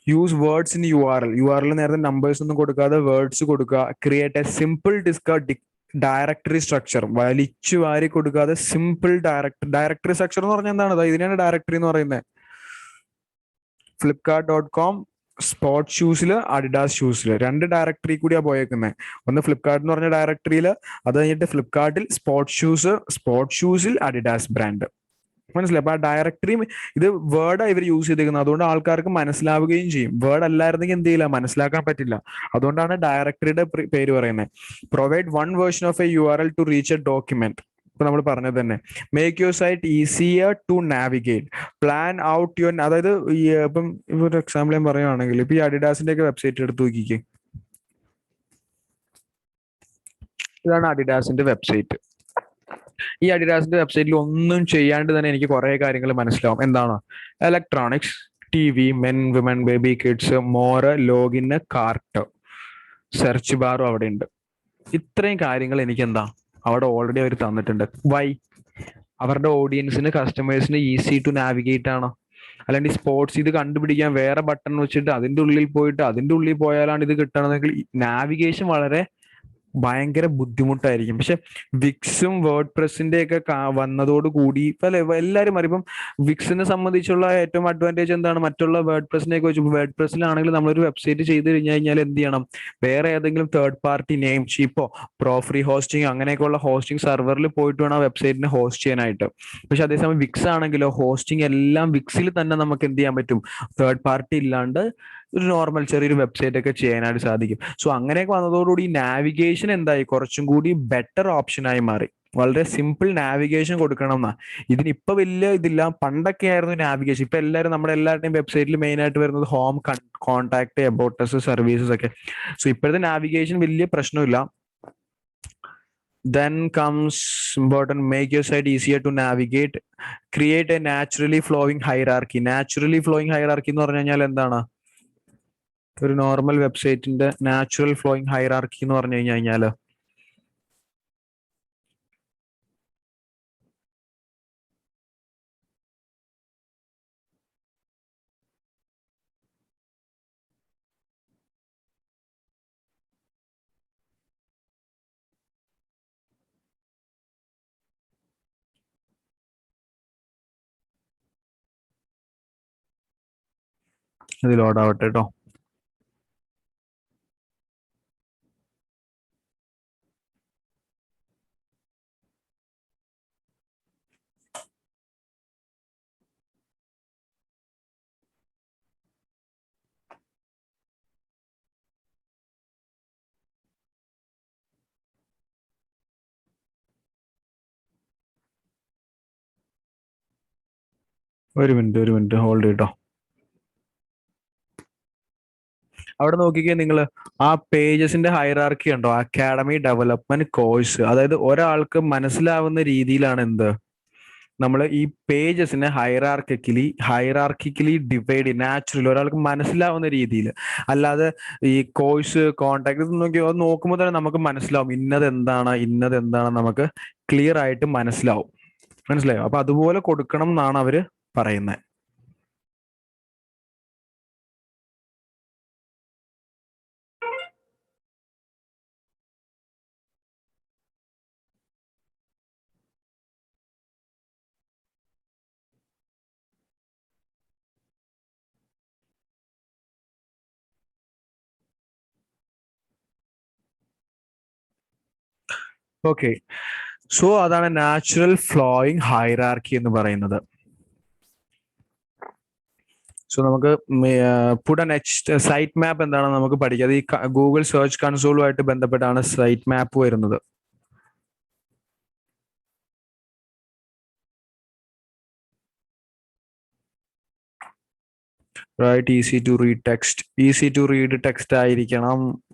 യൂസ് വേർഡ്സ് ഇൻ URL നേരത്തെ നമ്പേഴ്സ് ഒന്നും കൊടുക്കാതെ വേർഡ്സ് കൊടുക്കുക. Create A simple directory structure, വലിച്ചു വാരി കൊടുക്കാതെ സിമ്പിൾ ഡയറക്ടറി സ്ട്രക്ചർ എന്ന് പറഞ്ഞാൽ എന്താണ്? ഇതിനാണ് ഡയറക്ടറി എന്ന് പറയുന്നത്. Flipkart.com സ്പോർട്ട് ഷൂസിൽ അഡിഡാസ് ഷൂസിൽ 2 ഡയറക്ടറി കൂടിയാ പോയേക്കുന്നത്. ഒന്ന് ഫ്ലിപ്കാർട്ട് എന്ന് പറഞ്ഞ ഡയറക്ടറിയിൽ, അത് കഴിഞ്ഞിട്ട് ഫ്ലിപ്കാർട്ടിൽ സ്പോർട്ട് ഷൂസിൽ അഡിഡാസ് ബ്രാൻഡ്. മനസ്സിലായി? അപ്പൊ ആ ഡയറക്ടറി ഇത് വേർഡാണ് ഇവർ യൂസ് ചെയ്തിരിക്കുന്നത്, അതുകൊണ്ട് ആൾക്കാർക്ക് മനസ്സിലാവുകയും ചെയ്യും. വേർഡ് അല്ലായിരുന്നെങ്കിൽ എന്ത് ചെയ്യില്ല, മനസ്സിലാക്കാൻ പറ്റില്ല. അതുകൊണ്ടാണ് ഡയറക്ടറിയുടെ പേര് പറയുന്നത്. Provide 1 version of a URL to reach a document. ഇപ്പൊ നമ്മൾ പറഞ്ഞത് തന്നെ. Make your site easier to navigate. Plan out your, അതായത് ഇപ്പം ഒരു എക്സാമ്പിൾ ഞാൻ പറയുകയാണെങ്കിൽ, ഇപ്പൊ ഈ അഡിഡാസിന്റെ ഒക്കെ വെബ്സൈറ്റ് എടുത്ത് നോക്കിക്കേ. ഇതാണ് അഡിഡാസിന്റെ വെബ്സൈറ്റ്. ഈ അഡിഡാസിന്റെ വെബ്സൈറ്റിൽ ഒന്നും ചെയ്യാണ്ട് തന്നെ എനിക്ക് കുറെ കാര്യങ്ങൾ മനസ്സിലാവും. എന്താണ്? Electronics, TV, men, women, baby, kids, more, ലോഗിന്, കാർട്ട്, സെർച്ച് ബാറും അവിടെ ഉണ്ട്. ഇത്രയും കാര്യങ്ങൾ എനിക്ക് എന്താ അവിടെ ഓൾറെഡി അവർ തന്നിട്ടുണ്ട്. വൈ? അവരുടെ ഓഡിയൻസിന്, കസ്റ്റമേഴ്സിന് ഈസി ടു നാവിഗേറ്റ് ആണ്. അല്ലെങ്കിൽ സ്പോർട്സ് ഇത് കണ്ടുപിടിക്കാൻ വേറെ ബട്ടൺ വെച്ചിട്ട് അതിന്റെ ഉള്ളിൽ പോയിട്ട് അതിന്റെ ഉള്ളിൽ പോയാലാണ് ഇത് കിട്ടണമെങ്കിൽ നാവിഗേഷൻ വളരെ ഭയങ്കര ബുദ്ധിമുട്ടായിരിക്കും. പക്ഷെ വിക്സും വേർഡ് പ്രസിന്റെ ഒക്കെ വന്നതോട് കൂടി എല്ലാവരും അറിയും. ഇപ്പം വിക്സിനെ സംബന്ധിച്ചുള്ള ഏറ്റവും അഡ്വാൻറ്റേജ് എന്താണ്? മറ്റുള്ള വേർഡ് പ്രസിനെയൊക്കെ വെച്ച് വേർഡ് പ്രസിലാണെങ്കിൽ നമ്മളൊരു വെബ്സൈറ്റ് ചെയ്ത് കഴിഞ്ഞാൽ എന്ത് ചെയ്യണം? വേറെ ഏതെങ്കിലും തേർഡ് പാർട്ടി നെയിം ചീപ്പോ ഫ്രീ ഹോസ്റ്റിംഗ് അങ്ങനെയൊക്കെയുള്ള ഹോസ്റ്റിംഗ് സെർവറിൽ പോയിട്ട് വേണം ആ വെബ്സൈറ്റിനെ ഹോസ്റ്റ് ചെയ്യാനായിട്ട്. പക്ഷെ അതേസമയം വിക്സ് ആണെങ്കിലോ ഹോസ്റ്റിംഗ് എല്ലാം വിക്സിൽ തന്നെ നമുക്ക് എന്ത് ചെയ്യാൻ പറ്റും? തേർഡ് പാർട്ടി ഇല്ലാണ്ട് ഒരു നോർമൽ ചെറിയൊരു വെബ്സൈറ്റ് ഒക്കെ ചെയ്യാനായിട്ട് സാധിക്കും. സോ അങ്ങനെയൊക്കെ വന്നതോടുകൂടി നാവിഗേഷൻ എന്തായി? കുറച്ചും കൂടി ബെറ്റർ ഓപ്ഷനായി മാറി. വളരെ സിമ്പിൾ നാവിഗേഷൻ കൊടുക്കണം എന്നാ. ഇതിനിപ്പോ വലിയ ഇതില്ല. പണ്ടൊക്കെ ആയിരുന്നു നാവിഗേഷൻ. ഇപ്പൊ എല്ലാവരും നമ്മുടെ എല്ലാവരുടെയും വെബ്സൈറ്റിൽ മെയിൻ ആയിട്ട് വരുന്നത് ഹോം, കോൺടാക്ട്, അബൌട്ട്, സർവീസസ് ഒക്കെ. സോ ഇപ്പോഴത്തെ നാവിഗേഷൻ വലിയ പ്രശ്നമില്ല. Then comes important, make your site easier to navigate. Create a naturally flowing hierarchy. Naturally flowing hierarchy എന്ന് പറഞ്ഞു കഴിഞ്ഞാൽ എന്താണ്? ഒരു നോർമൽ വെബ്സൈറ്റിന്റെ നാച്ചുറൽ ഫ്ലോയിങ് ഹൈറാർക്കി എന്ന് പറഞ്ഞു കഴിഞ്ഞാല് ഇത് ലോഡ് ആവട്ടെ കേട്ടോ. ഒരു മിനിറ്റ് ഹോൾഡ് ചെയ്തോ. അവിടെ നോക്കിക്കേ നിങ്ങൾ, ആ പേജസിന്റെ ഹൈറാർക്കി ഉണ്ടോ? Academy, development, course. അതായത് ഒരാൾക്ക് മനസ്സിലാവുന്ന രീതിയിലാണ് എന്ത് നമ്മൾ ഈ പേജസിനെ ഹൈറാർക്കിക്കലി ഡിവൈഡ് ചെയ്യും. നാച്ചുറലി ഒരാൾക്ക് മനസ്സിലാവുന്ന രീതിയിൽ. അല്ലാതെ ഈ കോഴ്സ്, കോൺടാക്ട് നോക്കുമ്പോൾ തന്നെ നമുക്ക് മനസ്സിലാവും ഇന്നത് എന്താണ് നമുക്ക് ക്ലിയർ ആയിട്ട് മനസ്സിലാവും. മനസ്സിലായോ? അപ്പൊ അതുപോലെ കൊടുക്കണം എന്നാണ് അവര് പറയുന്നത്. ഓക്കെ, സോ അതാണ് നാച്ചുറൽ ഫ്ലോയിങ് ഹൈറാർക്കി എന്ന് പറയുന്നത്. സോ നമുക്ക് പുട്ട് നെക്സ്റ്റ് സൈറ്റ് മാപ്പ് എന്താണെന്ന് നമുക്ക് പഠിക്കാം. അത് ഈ ഗൂഗിൾ സെർച്ച് കൺസോളുമായിട്ട് ബന്ധപ്പെട്ടാണ് സൈറ്റ് മാപ്പ് വരുന്നത്. Right, easy to read text. Easy to read text ആയിരിക്കണം.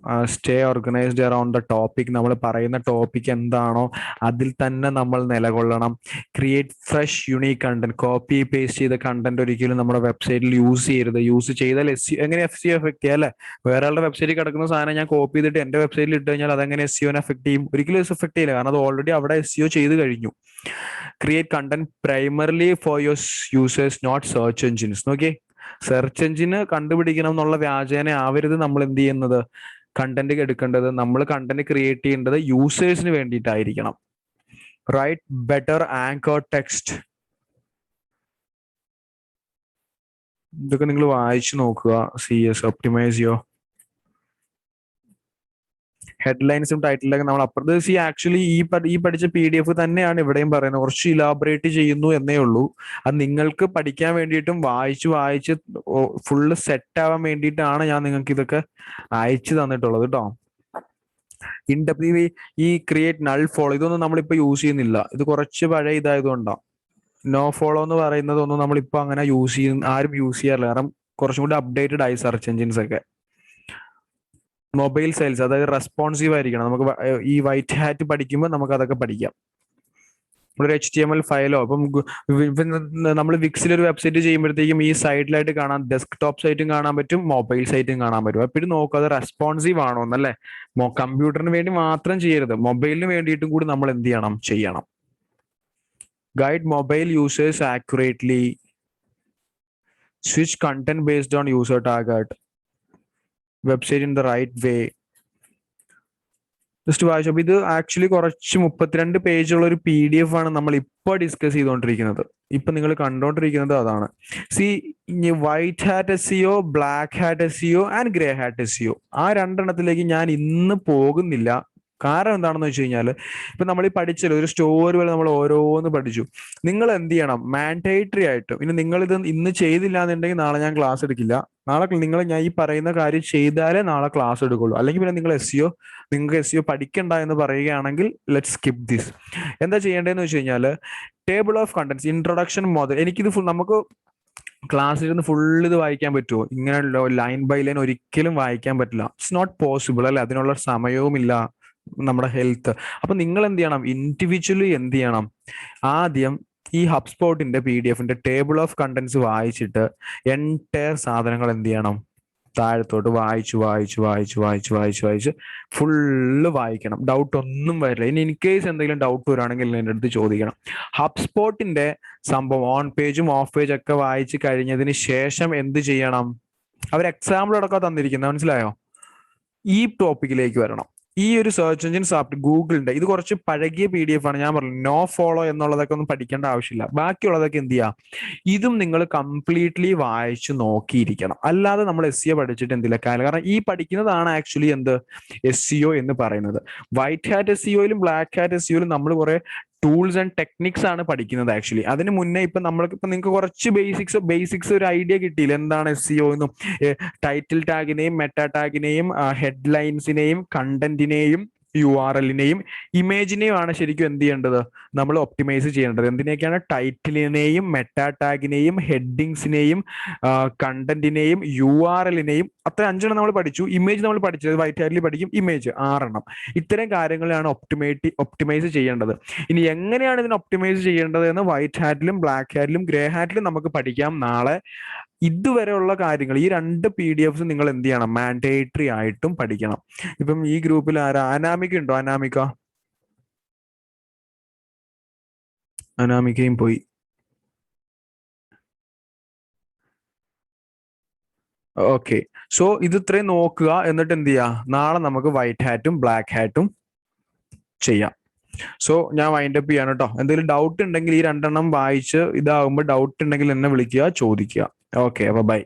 Stay organised around the topic. നമ്മൾ പറയുന്ന ടോപ്പിക് എന്താണോ അതിൽ തന്നെ നമ്മൾ നിലകൊള്ളണം. Create fresh unique content. Copy paste ചെയ്ത കണ്ടന്റ് ഒരിക്കലും നമ്മുടെ വെബ്സൈറ്റിൽ യൂസ് ചെയ്യരുത്. യൂസ് ചെയ്താൽ എങ്ങനെ SEO എഫക്ട് ചെയ്യാം അല്ലെ? വേറെ ആളുടെ വെബ്സൈറ്റിൽ കിടക്കുന്ന സാധനം ഞാൻ കോപ്പി ചെയ്തിട്ട് എന്റെ വെബ്സൈറ്റിൽ ഇട്ട് കഴിഞ്ഞാൽ അതെങ്ങനെ SEO എഫക്ട് ചെയ്യും? ഒരിക്കലും എഫക്ട് ചെയ്യില്ല, കാരണം അത് ഓൾറെഡി അവിടെ SEO ചെയ്ത് കഴിഞ്ഞു. Create content primarily for your users, not search engines. നോക്കിയേ, സെർച്ച് എഞ്ചിന് കണ്ടുപിടിക്കണം എന്നുള്ള വ്യാജേന ആവരുത് നമ്മൾ എന്ത് ചെയ്യുന്നത്, കണ്ടന്റ് എടുക്കേണ്ടത്. നമ്മൾ കണ്ടന്റ് ക്രിയേറ്റ് ചെയ്യേണ്ടത് യൂസേഴ്സിന് വേണ്ടിയിട്ടായിരിക്കണം. Write better anchor text. ഇതൊക്കെ നിങ്ങൾ വായിച്ചു നോക്കുക. CS ഒപ്റ്റിമൈസ് യോ ഹെഡ്ലൈൻസും ടൈറ്റിലൊക്കെ നമ്മൾ അപ്പുറത്ത് ആക്ച്വലി ഈ പഠിച്ച PDF തന്നെയാണ് ഇവിടെയും പറയുന്നത്. കുറച്ച് ഇലാബറേറ്റ് ചെയ്യുന്നു എന്നേ ഉള്ളൂ. അത് നിങ്ങൾക്ക് പഠിക്കാൻ വേണ്ടിയിട്ടും വായിച്ച് ഫുള്ള് സെറ്റ് ആവാൻ വേണ്ടിയിട്ടാണ് ഞാൻ നിങ്ങൾക്ക് ഇതൊക്കെ അയച്ചു തന്നിട്ടുള്ളത് കേട്ടോ. ഈ ക്രിയേറ്റ് നൾ ഫോളോ ഇതൊന്നും നമ്മളിപ്പോ യൂസ് ചെയ്യുന്നില്ല. ഇത് കുറച്ച് പഴയ ഇതായതുകൊണ്ടാണ്. നോ ഫോളോ എന്ന് പറയുന്നത് ഒന്നും നമ്മളിപ്പോ അങ്ങനെ ആരും യൂസ് ചെയ്യാറില്ല, കാരണം കുറച്ചും കൂടി അപ്ഡേറ്റഡ് ആയി സെർച്ച് എഞ്ചിൻസ് ഒക്കെ. മൊബൈൽ സെയിൽസ്, അതായത് റെസ്പോൺസീവ് ആയിരിക്കണം. നമുക്ക് ഈ വൈറ്റ് ഹാറ്റ് പഠിക്കുമ്പോൾ നമുക്ക് അതൊക്കെ പഠിക്കാം. ഒരു HTML ഫയലോ ഇപ്പം നമ്മൾ വിക്സിൽ ഒരു വെബ്സൈറ്റ് ചെയ്യുമ്പോഴത്തേക്കും ഈ സൈഡിലായിട്ട് കാണാം, ഡെസ്ക്ടോപ്പ് സൈറ്റും കാണാൻ പറ്റും, മൊബൈൽ സൈറ്റും കാണാൻ പറ്റും. അപ്പൊ ഇത് നോക്കുക, അത് റെസ്പോൺസീവ് ആണോ എന്നല്ലേ. കമ്പ്യൂട്ടറിന് വേണ്ടി മാത്രം ചെയ്യരുത്, മൊബൈലിന് വേണ്ടിയിട്ടും കൂടി നമ്മൾ എന്ത് ചെയ്യണം. Guide mobile users accurately. Switch content based on user target. Website in the right way. Just വായിച്ചു. അപ്പൊ ഇത് ആക്ച്വലി കുറച്ച് 32 പേജുള്ള ഒരു PDF ആണ് നമ്മൾ ഇപ്പൊ ഡിസ്കസ് ചെയ്തുകൊണ്ടിരിക്കുന്നത്. ഇപ്പൊ നിങ്ങൾ കണ്ടുകൊണ്ടിരിക്കുന്നത് അതാണ്. White hat SEO, black hat SEO and grey hat SEO. ആ രണ്ടെണ്ണത്തിലേക്ക് ഞാൻ ഇന്ന് പോകുന്നില്ല. കാരണം എന്താണെന്ന് വെച്ച് കഴിഞ്ഞാൽ ഇപ്പൊ നമ്മൾ ഈ പഠിച്ചല്ലോ, ഒരു സ്റ്റോറി പോലെ നമ്മൾ ഓരോന്ന് പഠിച്ചു. നിങ്ങൾ എന്ത് ചെയ്യണം, മാൻഡേറ്ററി ആയിട്ട് നിങ്ങൾ ഇത് ഇന്ന് ചെയ്തില്ല എന്നുണ്ടെങ്കിൽ നാളെ ഞാൻ ക്ലാസ് എടുക്കില്ല. നാളെ ഞാൻ ഈ പറയുന്ന കാര്യം ചെയ്താലേ നാളെ ക്ലാസ് എടുക്കുള്ളൂ. അല്ലെങ്കിൽ പിന്നെ നിങ്ങൾക്ക് SEO പഠിക്കണ്ട എന്ന് പറയുകയാണെങ്കിൽ ലെറ്റ്സ് സ്കിപ്പ് ദിസ്. എന്താ ചെയ്യേണ്ടതെന്ന് വെച്ച് കഴിഞ്ഞാൽ ടേബിൾ ഓഫ് കണ്ടന്റ്സ്, ഇൻട്രൊഡക്ഷൻ മുതൽ എനിക്കിത് നമുക്ക് ക്ലാസ്സിൽ ഇരുന്ന് ഫുൾ ഇത് വായിക്കാൻ പറ്റുമോ? ഇങ്ങനെ ലൈൻ ബൈ ലൈൻ ഒരിക്കലും വായിക്കാൻ പറ്റില്ല. ഇറ്റ്സ് നോട്ട് പോസിബിൾ അല്ലെ, അതിനുള്ള സമയവുമില്ല, നമ്മുടെ ഹെൽത്ത്. അപ്പൊ നിങ്ങൾ എന്ത് ചെയ്യണം, ഇൻഡിവിജ്വലി എന്ത് ചെയ്യണം, ആദ്യം ഈ ഹബ്സ്പോട്ടിന്റെ PDF ടേബിൾ ഓഫ് കണ്ടന്റ്സ് വായിച്ചിട്ട് എൻറ്റയർ സാധനങ്ങൾ എന്ത് ചെയ്യണം, താഴത്തോട്ട് വായിച്ച് ഫുള്ള് വായിക്കണം. ഡൗട്ട് ഒന്നും വരില്ല. ഇനി ഇൻ കേസ് എന്തെങ്കിലും ഡൗട്ട് വരികയാണെങ്കിൽ എൻ്റെ അടുത്ത് ചോദിക്കണം. ഹബ്സ്പോട്ടിന്റെ സംഭവം ഓൺ പേജും ഓഫ് പേജും ഒക്കെ വായിച്ച് കഴിഞ്ഞതിന് ശേഷം എന്ത് ചെയ്യണം, അവർ എക്സാമ്പിൾ അടക്കം തന്നിരിക്കുന്നത് മനസ്സിലായോ? ഈ ടോപ്പിക്കിലേക്ക് വരണം. ഈ ഒരു സെർച്ച് എഞ്ചിൻ ഗൂഗിളിന്റെ ഇത് കുറച്ച് പഴകിയ PDF ആണ്. ഞാൻ പറഞ്ഞു നോ ഫോളോ എന്നുള്ളതൊക്കെ ഒന്നും പഠിക്കേണ്ട ആവശ്യമില്ല. ബാക്കിയുള്ളതൊക്കെ എന്ത് ചെയ്യാം, ഇതും നിങ്ങൾ കംപ്ലീറ്റ്ലി വായിച്ചു നോക്കിയിരിക്കണം. അല്ലാതെ നമ്മൾ SEO പഠിച്ചിട്ട് എന്തില്ല കാര്യം. കാരണം ഈ പഠിക്കുന്നതാണ് ആക്ച്വലി SEO എന്ന് പറയുന്നത്. വൈറ്റ് ഹാറ്റ് SEOയിലും ബ്ലാക്ക് ഹാറ്റ് SEOയിലും നമ്മൾ കുറെ ടൂൾസ് ആൻഡ് ടെക്നിക്സ് ആണ് പഠിക്കുന്നത് ആക്ച്വലി. അതിന് മുന്നേ നിങ്ങൾക്ക് കുറച്ച് ബേസിക്സ് ഒരു ഐഡിയ കിട്ടിയില്ല എന്താണ് SEO എന്നും. ടൈറ്റിൽ ടാഗിനെയും മെറ്റാ ടാഗിനെയും ഹെഡ്ലൈൻസിനെയും കണ്ടന്റിനെയും URLനെയും ഇമേജിനെയും ആണ് ശരിക്കും എന്ത് ചെയ്യേണ്ടത്, നമ്മൾ ഒപ്റ്റിമൈസ് ചെയ്യേണ്ടത്. എന്തിനൊക്കെയാണ്, ടൈറ്റിലിനെയും മെറ്റാ ടാഗിനെയും ഹെഡിങ്സിനെയും കണ്ടന്റിനെയും URLനെയും. അത്ര 5 നമ്മൾ പഠിച്ചു. ഇമേജ് നമ്മൾ പഠിച്ചത് വൈറ്റ് ഹാറ്റിൽ പഠിക്കും, ഇമേജ് 6. ഇത്തരം കാര്യങ്ങളാണ് ഒപ്റ്റിമൈസ് ചെയ്യേണ്ടത്. ഇനി എങ്ങനെയാണ് ഇതിനെ ഒപ്റ്റിമൈസ് ചെയ്യേണ്ടത് എന്ന് വൈറ്റ് ഹാറ്റിലും ബ്ലാക്ക് ഹാറ്റിലും ഗ്രേ ഹാറ്റിലും നമുക്ക് പഠിക്കാം നാളെ. ഇതുവരെയുള്ള കാര്യങ്ങൾ ഈ 2 PDFs നിങ്ങൾ എന്ത് ചെയ്യണം, മാൻഡേറ്ററി ആയിട്ടും പഠിക്കണം. ഇപ്പം ഈ ഗ്രൂപ്പിൽ അനാമിക ഉണ്ടോ? അനാമികയും പോയി. ഓക്കെ, സോ ഇത് ഇത്രയും നോക്കുക. എന്നിട്ട് എന്ത് ചെയ്യുക, നാളെ നമുക്ക് വൈറ്റ് ഹാറ്റും ബ്ലാക്ക് ഹാറ്റും ചെയ്യാം. സോ ഞാൻ വൈൻഡ് അപ്പ് ചെയ്യാണ് കേട്ടോ. എന്തെങ്കിലും ഡൗട്ട് ഉണ്ടെങ്കിൽ ഈ 2 വായിച്ച് ഇതാകുമ്പോൾ ഡൗട്ട് ഉണ്ടെങ്കിൽ എന്നെ വിളിക്കുക, ചോദിക്കുക. ഓക്കെ, അപ്പൊ ബൈ.